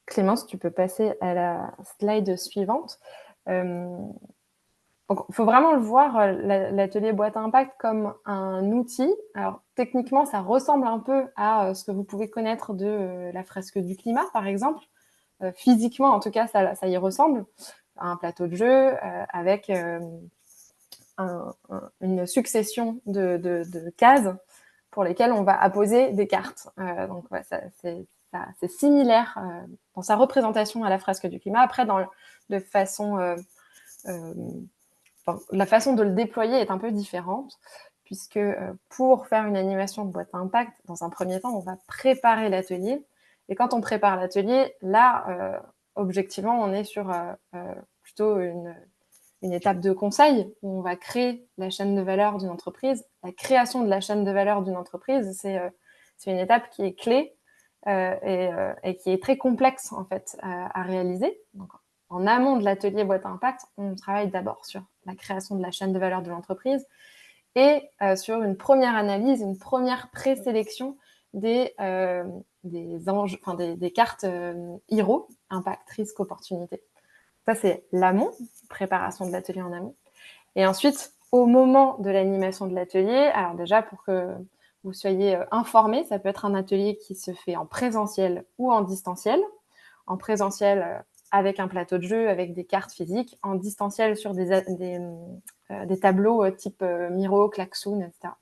Clémence, tu peux passer à la slide suivante. Donc, il faut vraiment le voir, l'atelier boîte à impact, comme un outil. Alors, techniquement, ça ressemble un peu à ce que vous pouvez connaître de la fresque du climat, par exemple. Physiquement, en tout cas, ça y ressemble. Un plateau de jeu avec une succession de cases pour lesquelles on va apposer des cartes. Donc, ouais, c'est similaire dans sa représentation à la fresque du climat. Après, la façon de le déployer est un peu différente, puisque pour faire une animation de boîte à impact, dans un premier temps, on va préparer l'atelier. Et quand on prépare l'atelier, là, objectivement, on est sur plutôt une étape de conseil où on va créer la chaîne de valeur d'une entreprise. La création de la chaîne de valeur d'une entreprise, c'est une étape qui est clé et qui est très complexe en fait à réaliser. Donc, en amont de l'atelier boîte à impact, on travaille d'abord sur la création de la chaîne de valeur de l'entreprise et sur une première analyse, une première présélection des cartes IRO, impact, risque, opportunité. Ça, c'est l'amont, préparation de l'atelier en amont. Et ensuite, au moment de l'animation de l'atelier, alors déjà pour que vous soyez informés, ça peut être un atelier qui se fait en présentiel ou en distanciel. En présentiel, avec un plateau de jeu, avec des cartes physiques, en distanciel sur des tableaux type Miro, Klaxoon, etc.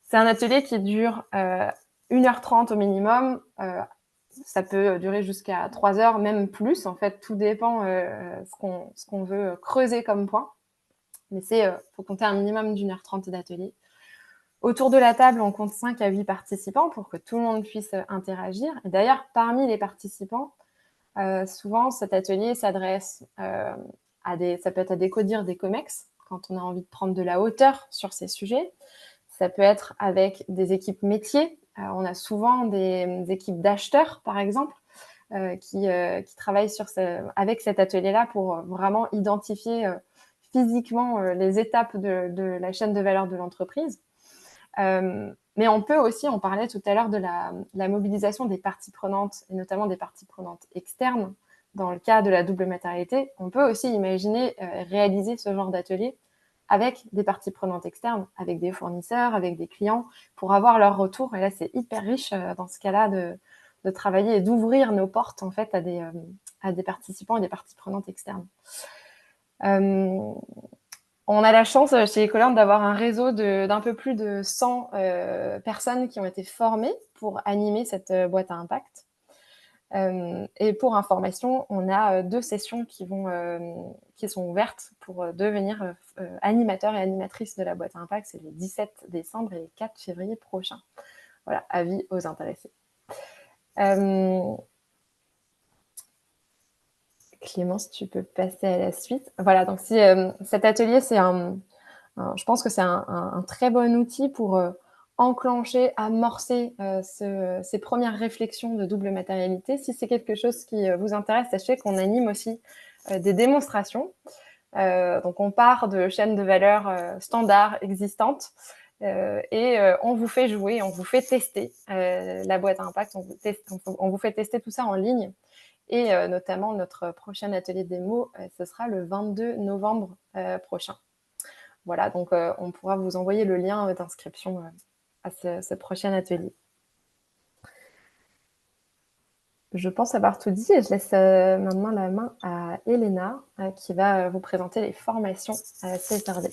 C'est un atelier qui dure 1h30 au minimum. Ça peut durer jusqu'à 3 heures, même plus. En fait, tout dépend ce qu'on veut creuser comme point. Mais faut compter un minimum d'1h30 d'atelier. Autour de la table, on compte 5 à 8 participants pour que tout le monde puisse interagir. Et d'ailleurs, parmi les participants, souvent, cet atelier s'adresse ça peut être à des codires, des COMEX, quand on a envie de prendre de la hauteur sur ces sujets. Ça peut être avec des équipes métiers. On a souvent des équipes d'acheteurs, par exemple, qui travaillent avec cet atelier-là pour vraiment identifier physiquement les étapes de la chaîne de valeur de l'entreprise. Mais on peut aussi, on parlait tout à l'heure de la mobilisation des parties prenantes, et notamment des parties prenantes externes. Dans le cas de la double matérialité, on peut aussi imaginer réaliser ce genre d'atelier avec des parties prenantes externes, avec des fournisseurs, avec des clients, pour avoir leur retour. Et là, c'est hyper riche dans ce cas-là de travailler et d'ouvrir nos portes en fait à des participants et des parties prenantes externes. On a la chance chez Ecolern d'avoir un réseau d'un peu plus de 100 personnes qui ont été formées pour animer cette boîte à impact. Et pour information, on a 2 sessions qui sont ouvertes pour devenir animateurs et animatrices de la boîte à impact. C'est le 17 décembre et le 4 février prochain. Voilà, avis aux intéressés. Clémence, tu peux passer à la suite. Voilà, donc cet atelier, je pense que c'est un très bon outil pour enclencher, amorcer ces premières réflexions de double matérialité. Si c'est quelque chose qui vous intéresse, sachez qu'on anime aussi des démonstrations. Donc, on part de chaînes de valeur standards existantes et on vous fait jouer, on vous fait tester la boîte à impact, on vous fait tester tout ça en ligne. Et notamment, notre prochain atelier démo, ce sera le 22 novembre prochain. Voilà, donc on pourra vous envoyer le lien d'inscription à ce prochain atelier. Je pense avoir tout dit et je laisse maintenant la main à Elena qui va vous présenter les formations à la CSRD.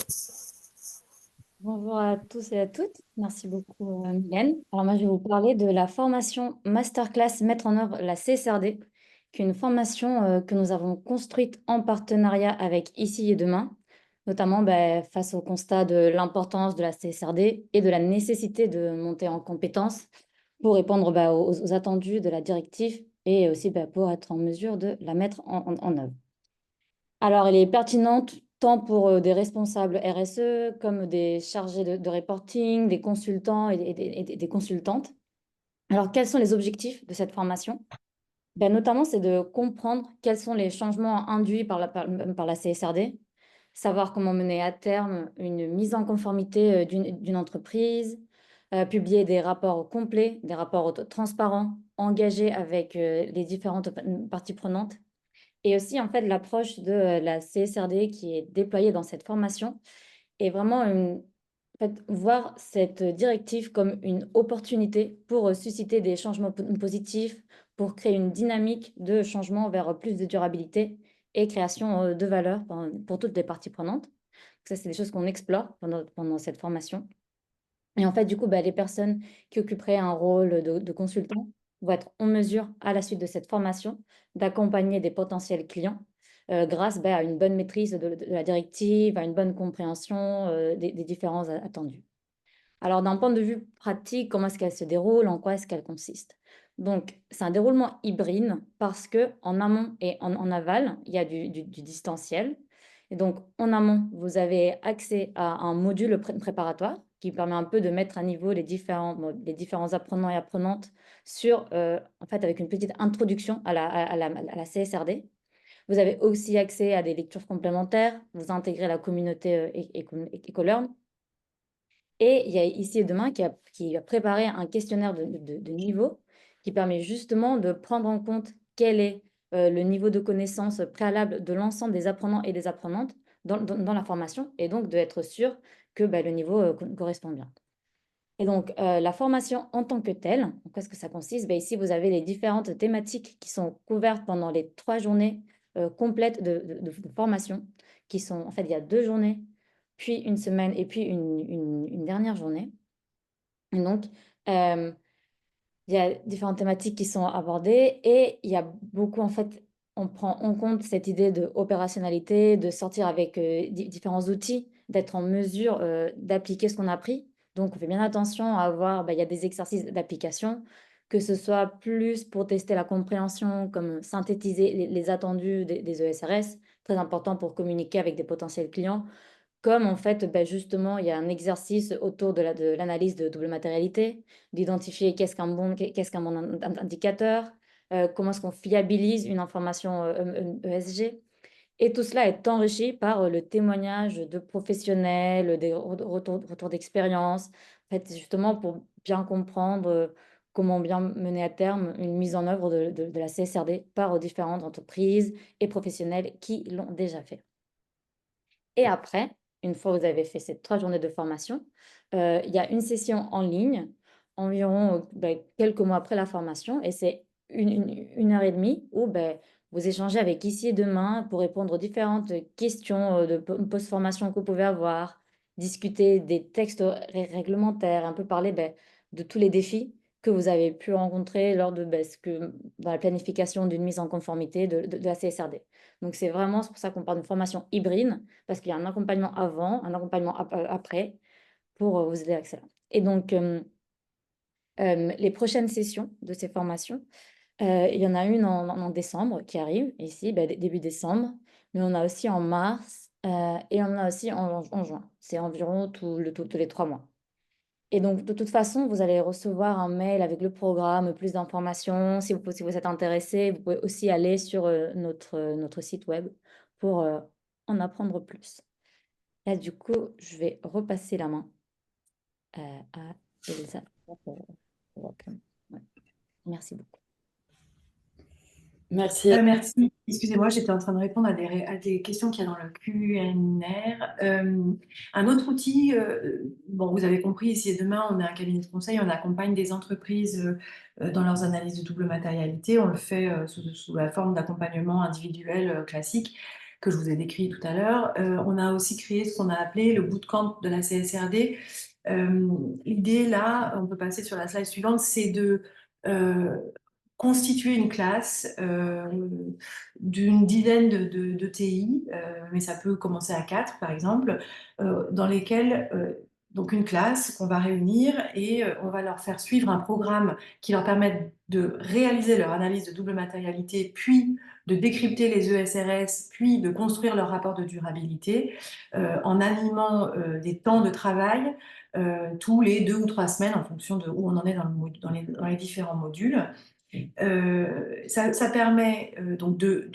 Bonjour à tous et à toutes. Merci beaucoup, Mylène. Alors moi, je vais vous parler de la formation Masterclass Mettre en œuvre la CSRD, qui est une formation que nous avons construite en partenariat avec Ici et Demain, notamment face au constat de l'importance de la CSRD et de la nécessité de monter en compétences pour répondre aux attendus de la directive et aussi pour être en mesure de la mettre en œuvre. Alors, elle est pertinente tant pour des responsables RSE comme des chargés de reporting, des consultants et des consultantes. Alors, quels sont les objectifs de cette formation? Notamment, c'est de comprendre quels sont les changements induits par la CSRD, savoir comment mener à terme une mise en conformité d'une entreprise, publier des rapports complets, des rapports transparents, engagés avec les différentes parties prenantes. Et aussi, en fait, l'approche de la CSRD qui est déployée dans cette formation est vraiment en fait, voir cette directive comme une opportunité pour susciter des changements positifs, pour créer une dynamique de changement vers plus de durabilité et création de valeur pour toutes les parties prenantes. Ça, c'est des choses qu'on explore pendant cette formation. Et en fait, du coup, les personnes qui occuperaient un rôle de consultant vont être en mesure, à la suite de cette formation, d'accompagner des potentiels clients grâce à une bonne maîtrise de la directive, à une bonne compréhension des différents attendus. Alors, d'un point de vue pratique, comment est-ce qu'elle se déroule, en quoi est-ce qu'elle consiste? Donc, c'est un déroulement hybride parce qu'en amont et en aval, il y a du distanciel. Et donc, en amont, vous avez accès à un module préparatoire qui permet un peu de mettre à niveau les différents apprenants et apprenantes sur, en fait, avec une petite introduction à la CSRD. Vous avez aussi accès à des lectures complémentaires, vous intégrez la communauté Ecolearn. Et il y a Ici et Demain qui a préparé un questionnaire de niveau qui permet justement de prendre en compte quel est le niveau de connaissance préalable de l'ensemble des apprenants et des apprenantes dans la formation, et donc d'être sûr que le niveau correspond bien. Et donc, la formation en tant que telle, en quoi est-ce que ça consiste? Ici, vous avez les différentes thématiques qui sont couvertes pendant les 3 journées complètes de formation, qui sont, en fait, il y a 2 journées, puis 1 semaine et puis une dernière journée. Et donc, il y a différentes thématiques qui sont abordées et il y a beaucoup, en fait, on prend en compte cette idée de opérationnalité, de sortir avec différents outils, d'être en mesure d'appliquer ce qu'on a appris. Donc, on fait bien attention à avoir, il y a des exercices d'application, que ce soit plus pour tester la compréhension, comme synthétiser les attendus des ESRS, très important pour communiquer avec des potentiels clients, comme en fait, justement, il y a un exercice autour de l'analyse de double matérialité, d'identifier qu'est-ce qu'un bon indicateur, comment est-ce qu'on fiabilise une information ESG. Et tout cela est enrichi par le témoignage de professionnels, des retours d'expérience, en fait, justement pour bien comprendre comment bien mener à terme une mise en œuvre de la CSRD par différentes entreprises et professionnels qui l'ont déjà fait. Et après, une fois que vous avez fait ces 3 journées de formation, il y a une session en ligne, environ, quelques mois après la formation, et c'est une heure et demie où, vous échangez avec Ici et Demain pour répondre aux différentes questions, de post-formation que vous pouvez avoir, discuter des textes réglementaires, un peu parler, de tous les défis que vous avez pu rencontrer lors de, dans la planification d'une mise en conformité de la CSRD. Donc c'est pour ça qu'on parle de formation hybride, parce qu'il y a un accompagnement avant, un accompagnement après, pour vous aider à cela. Et donc, les prochaines sessions de ces formations, il y en a une en décembre qui arrive, ici, début décembre, mais on a aussi en mars, et on a aussi en juin. C'est environ tous les 3 mois. Et donc, de toute façon, vous allez recevoir un mail avec le programme, plus d'informations. Si vous êtes intéressé, vous pouvez aussi aller sur notre site web pour en apprendre plus. Là, du coup, je vais repasser la main à Elsa. Ouais. Merci beaucoup. Merci. Merci. Excusez-moi, j'étais en train de répondre à des questions qu'il y a dans le Q&R. Un autre outil, bon, vous avez compris, Ici et Demain, on est un cabinet de conseil, on accompagne des entreprises dans leurs analyses de double matérialité. On le fait sous la forme d'accompagnement individuel classique que je vous ai décrit tout à l'heure. On a aussi créé ce qu'on a appelé le bootcamp de la CSRD. L'idée, là, on peut passer sur la slide suivante, c'est de constituer une classe d'une dizaine de TI, mais ça peut commencer à 4 par exemple, dans lesquelles donc une classe qu'on va réunir et on va leur faire suivre un programme qui leur permette de réaliser leur analyse de double matérialité, puis de décrypter les ESRS, puis de construire leur rapport de durabilité en animant des temps de travail tous les 2 ou 3 semaines en fonction de où on en est dans les différents modules. Ça permet donc de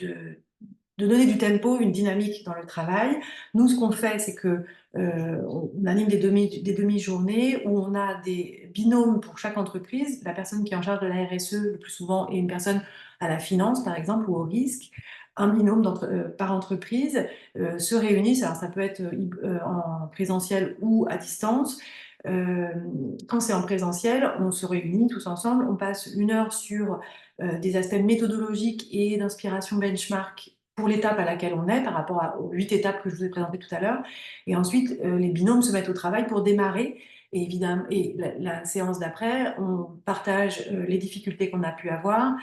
donner du tempo, une dynamique dans le travail. Nous, ce qu'on fait, c'est que on anime des demi-journées où on a des binômes pour chaque entreprise. La personne qui est en charge de la RSE, le plus souvent, est une personne à la finance, par exemple, ou au risque. Un binôme par entreprise se réunissent. Alors, ça peut être en présentiel ou à distance. Quand c'est en présentiel, on se réunit tous ensemble, on passe 1 heure sur des aspects méthodologiques et d'inspiration benchmark pour l'étape à laquelle on est par rapport aux 8 étapes que je vous ai présentées tout à l'heure. Et ensuite, les binômes se mettent au travail pour démarrer. Et évidemment, la séance d'après, on partage les difficultés qu'on a pu avoir,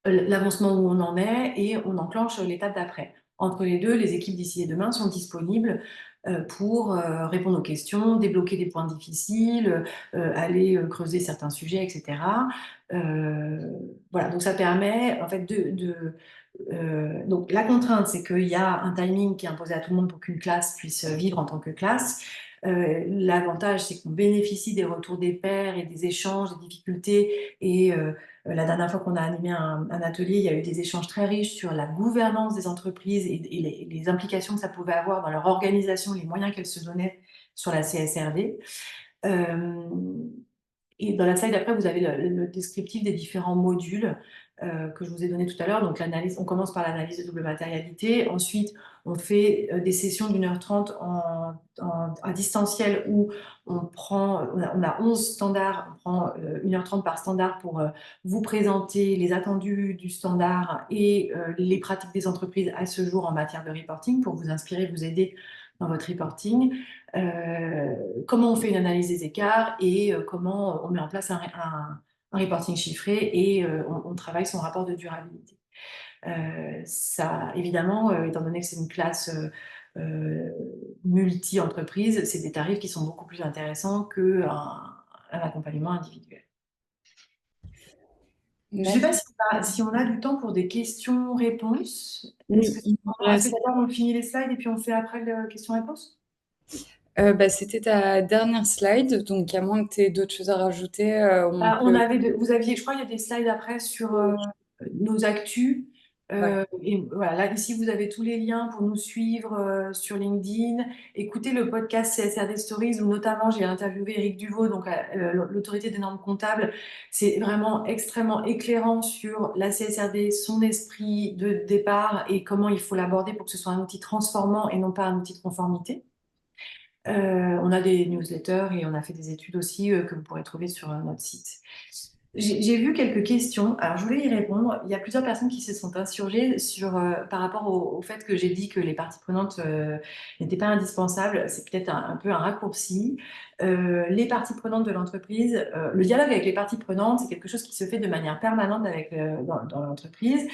l'avancement où on en est, et on enclenche l'étape d'après. Entre les deux, les équipes d'Ici et Demain sont disponibles pour répondre aux questions, débloquer des points difficiles, aller creuser certains sujets, etc. Voilà, donc ça permet en fait donc la contrainte, c'est qu'il y a un timing qui est imposé à tout le monde pour qu'une classe puisse vivre en tant que classe. L'avantage, c'est qu'on bénéficie des retours des pairs et des échanges, des difficultés. Et la dernière fois qu'on a animé un atelier, il y a eu des échanges très riches sur la gouvernance des entreprises et les implications que ça pouvait avoir dans leur organisation, les moyens qu'elles se donnaient sur la CSRD. Et dans la slide d'après, vous avez le descriptif des différents modules que je vous ai donné tout à l'heure. Donc, l'analyse, on commence par l'analyse de double matérialité. Ensuite, on fait des sessions d'1h30 à distanciel où on a 11 standards. On prend 1h30 par standard pour vous présenter les attendus du standard et les pratiques des entreprises à ce jour en matière de reporting pour vous inspirer, vous aider dans votre reporting. Comment on fait une analyse des écarts et comment on met en place un reporting chiffré et on travaille son rapport de durabilité. Ça, évidemment, étant donné que c'est une classe multi-entreprise, c'est des tarifs qui sont beaucoup plus intéressants qu'un accompagnement individuel. Je ne sais pas si on a du temps pour des questions-réponses. Est-ce que d'abord on finit les slides et puis on fait après les questions-réponses? C'était ta dernière slide, donc à moins que tu aies d'autres choses à rajouter, vous aviez, je crois, il y a des slides après sur nos actus. Et voilà, là, ici, vous avez tous les liens pour nous suivre sur LinkedIn. Écoutez le podcast CSRD Stories, où notamment j'ai interviewé Éric Duvaux, donc l'autorité des normes comptables. C'est vraiment extrêmement éclairant sur la CSRD, son esprit de départ et comment il faut l'aborder pour que ce soit un outil transformant et non pas un outil de conformité. On a des newsletters et on a fait des études aussi que vous pourrez trouver sur notre site. J'ai vu quelques questions, alors je voulais y répondre. Il y a plusieurs personnes qui se sont insurgées par rapport au fait que j'ai dit que les parties prenantes n'étaient pas indispensables. C'est peut-être un peu un raccourci. Les parties prenantes de l'entreprise, le dialogue avec les parties prenantes, c'est quelque chose qui se fait de manière permanente dans l'entreprise.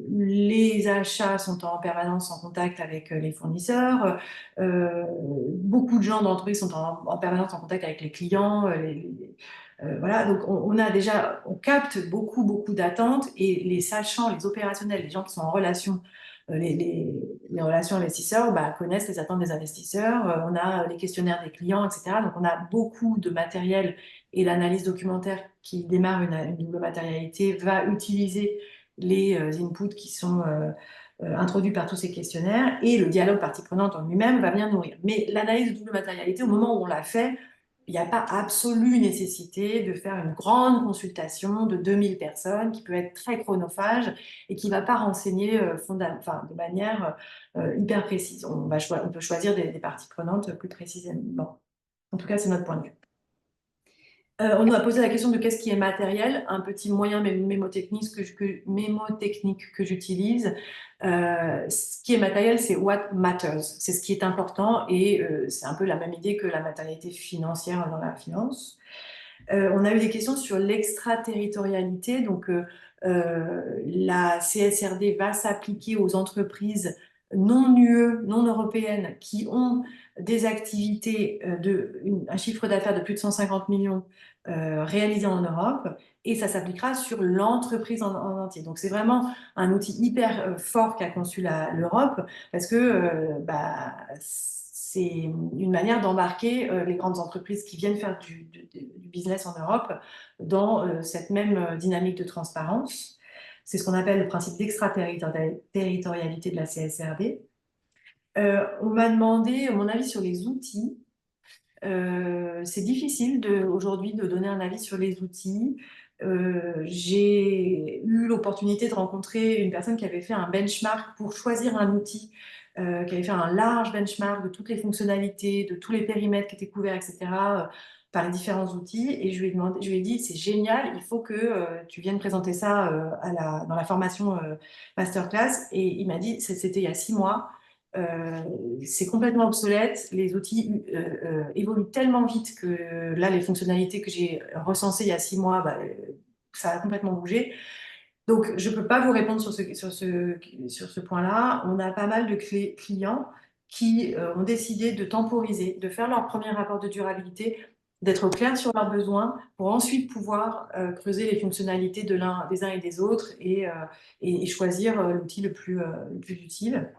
Les achats sont en permanence en contact avec les fournisseurs. Beaucoup de gens d'entreprise sont en permanence en contact avec les clients. Voilà, donc on capte beaucoup d'attentes et les sachants, les opérationnels, les gens qui sont en relation, les relations investisseurs, connaissent les attentes des investisseurs. On a les questionnaires des clients, etc. Donc on a beaucoup de matériel et l'analyse documentaire qui démarre une double matérialité va utiliser les inputs qui sont introduits par tous ces questionnaires et le dialogue partie prenante en lui-même va bien nourrir. Mais l'analyse de double matérialité, au moment où on l'a fait, il n'y a pas absolue nécessité de faire une grande consultation de 2000 personnes qui peut être très chronophage et qui ne va pas renseigner de manière hyper précise. On peut choisir des parties prenantes plus précisément. En tout cas, c'est notre point de vue. On nous a posé la question de qu'est-ce qui est matériel, un petit moyen mémotechnique que j'utilise. Ce qui est matériel, c'est what matters, c'est ce qui est important et c'est un peu la même idée que la matérialité financière dans la finance. On a eu des questions sur l'extraterritorialité, donc la CSRD va s'appliquer aux entreprises non UE, non européennes, qui ont des activités un chiffre d'affaires de plus de 150 millions réalisé en Europe, et ça s'appliquera sur l'entreprise en entier. Donc c'est vraiment un outil hyper fort qu'a conçu l'Europe, parce que c'est une manière d'embarquer les grandes entreprises qui viennent faire du business en Europe dans cette même dynamique de transparence. C'est ce qu'on appelle le principe d'extraterritorialité de la CSRD. On m'a demandé mon avis sur les outils. C'est difficile aujourd'hui de donner un avis sur les outils. J'ai eu l'opportunité de rencontrer une personne qui avait fait un benchmark pour choisir un outil, qui avait fait un large benchmark de toutes les fonctionnalités, de tous les périmètres qui étaient couverts, etc., par les différents outils. Et je lui ai dit, c'est génial, il faut que tu viennes présenter ça dans la formation masterclass. Et il m'a dit, c'était il y a 6 mois. C'est complètement obsolète, les outils évoluent tellement vite que là, les fonctionnalités que j'ai recensées il y a 6 mois, ça a complètement bougé. Donc, je ne peux pas vous répondre sur ce point-là. On a pas mal de clients qui ont décidé de temporiser, de faire leur premier rapport de durabilité, d'être clair sur leurs besoins pour ensuite pouvoir creuser les fonctionnalités des uns et des autres et choisir l'outil le plus utile.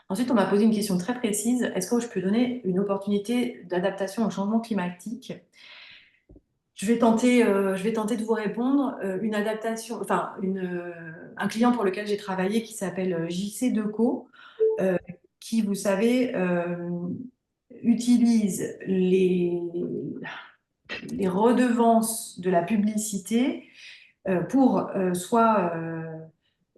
Ensuite, on m'a posé une question très précise. Est-ce que je peux donner une opportunité d'adaptation au changement climatique? Je vais tenter de vous répondre. Une adaptation, enfin, un client pour lequel j'ai travaillé qui s'appelle JC Deco, euh, qui, vous savez, utilise les redevances de la publicité pour soit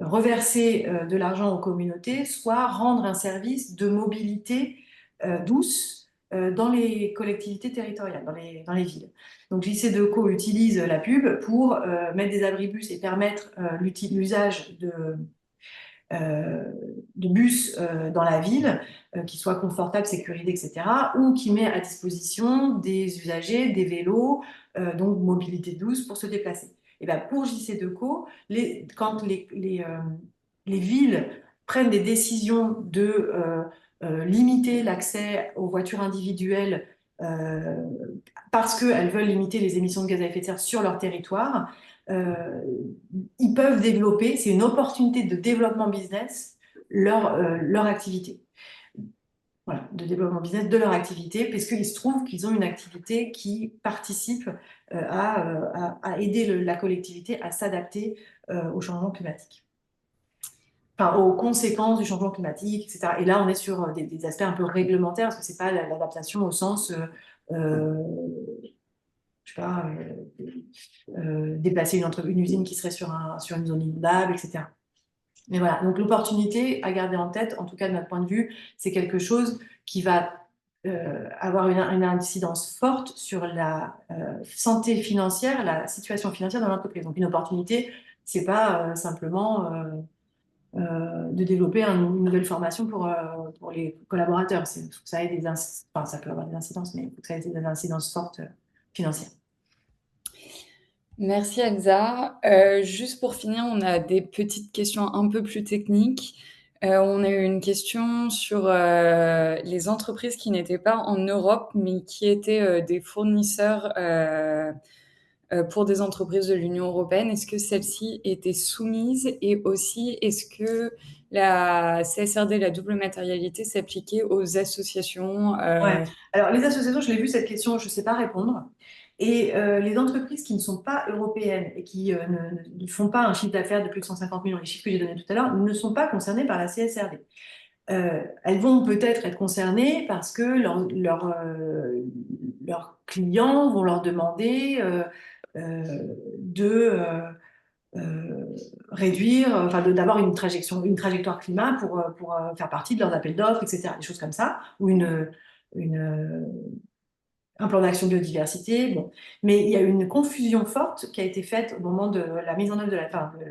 reverser de l'argent aux communautés, soit rendre un service de mobilité douce dans les collectivités territoriales, dans les villes. Donc JC Deco utilise la pub pour mettre des abribus et permettre l'usage euh, de bus dans la ville, qui soient confortables, sécurisés, etc., ou qui met à disposition des usagers, des vélos, donc mobilité douce pour se déplacer. Et bien pour JC Deco, quand les villes prennent des décisions de limiter l'accès aux voitures individuelles euh, parce qu'elles veulent limiter les émissions de gaz à effet de serre sur leur territoire, euh, ils peuvent développer, c'est une opportunité de développement business, leur activité. Voilà, de développement business de leur activité, parce qu'il se trouve qu'ils ont une activité qui participe à aider la collectivité à s'adapter au changement climatique. Enfin, aux conséquences du changement climatique, etc. Et là, on est sur des aspects un peu réglementaires, parce que c'est pas l'adaptation au sens euh, je sais pas, déplacer une usine qui serait sur une zone inondable, etc. Mais voilà, donc l'opportunité à garder en tête, en tout cas de notre point de vue, c'est quelque chose qui va avoir une incidence forte sur la santé financière, la situation financière de l'entreprise. Donc une opportunité, c'est pas simplement de développer une nouvelle formation pour les collaborateurs. Il faut que ça ait enfin, ça peut avoir des incidences, mais il faut que ça ait des incidences fortes financières. Merci Elsa. Juste pour finir, on a des petites questions un peu plus techniques. On a eu une question sur les entreprises qui n'étaient pas en Europe, mais qui étaient des fournisseurs pour des entreprises de l'Union européenne. Est-ce que celles-ci étaient soumises? Et aussi, est-ce que la CSRD, la double matérialité, s'appliquait aux associations Ouais. Alors, les associations, je l'ai vu cette question, je ne sais pas répondre. Et les entreprises qui ne sont pas européennes et qui ne font pas un chiffre d'affaires de plus de 150 millions, les chiffres que j'ai donnés tout à l'heure, ne sont pas concernées par la CSRD. Elles vont peut-être être concernées parce que leurs clients vont leur demander de réduire, enfin d'avoir une trajectoire climat pour faire partie de leurs appels d'offres, etc. Des choses comme ça, ou une, un plan d'action biodiversité. Bon. Mais il y a eu une confusion forte qui a été faite au moment de la mise en œuvre de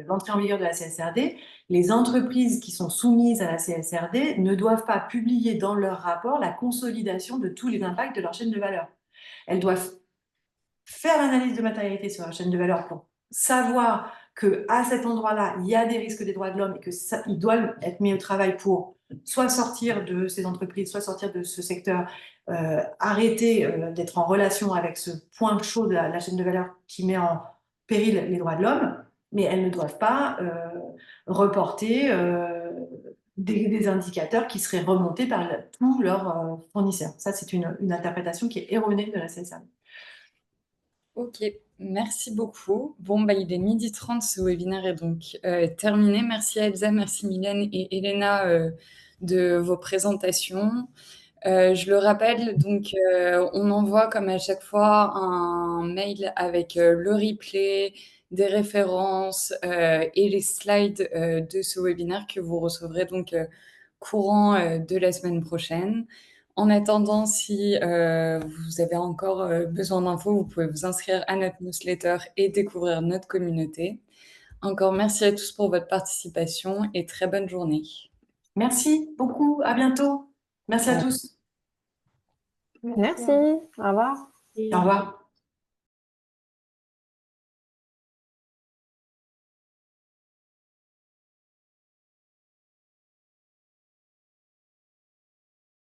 l'entrée en vigueur de la CSRD. Les entreprises qui sont soumises à la CSRD ne doivent pas publier dans leur rapport la consolidation de tous les impacts de leur chaîne de valeur. Elles doivent faire l'analyse de matérialité sur la chaîne de valeur pour savoir qu'à cet endroit-là, il y a des risques des droits de l'homme et qu'ils doivent être mis au travail pour soit sortir de ces entreprises, soit sortir de ce secteur, arrêter d'être en relation avec ce point chaud de la chaîne de valeur qui met en péril les droits de l'homme, mais elles ne doivent pas reporter des indicateurs qui seraient remontés par tous leurs fournisseurs. Ça, c'est une interprétation qui est erronée de la CSRD. Ok, merci beaucoup. Bon, bah, il est 12h30, ce webinaire est donc terminé. Merci à Elsa, merci Mylène et Elena de vos présentations. Je le rappelle, donc on envoie comme à chaque fois un mail avec le replay, des références et les slides de ce webinaire que vous recevrez donc courant de la semaine prochaine. En attendant, si vous avez encore besoin d'infos, vous pouvez vous inscrire à notre newsletter et découvrir notre communauté. Encore merci à tous pour votre participation et très bonne journée. Merci beaucoup, à bientôt. Merci à tous. Merci, au revoir. Au revoir.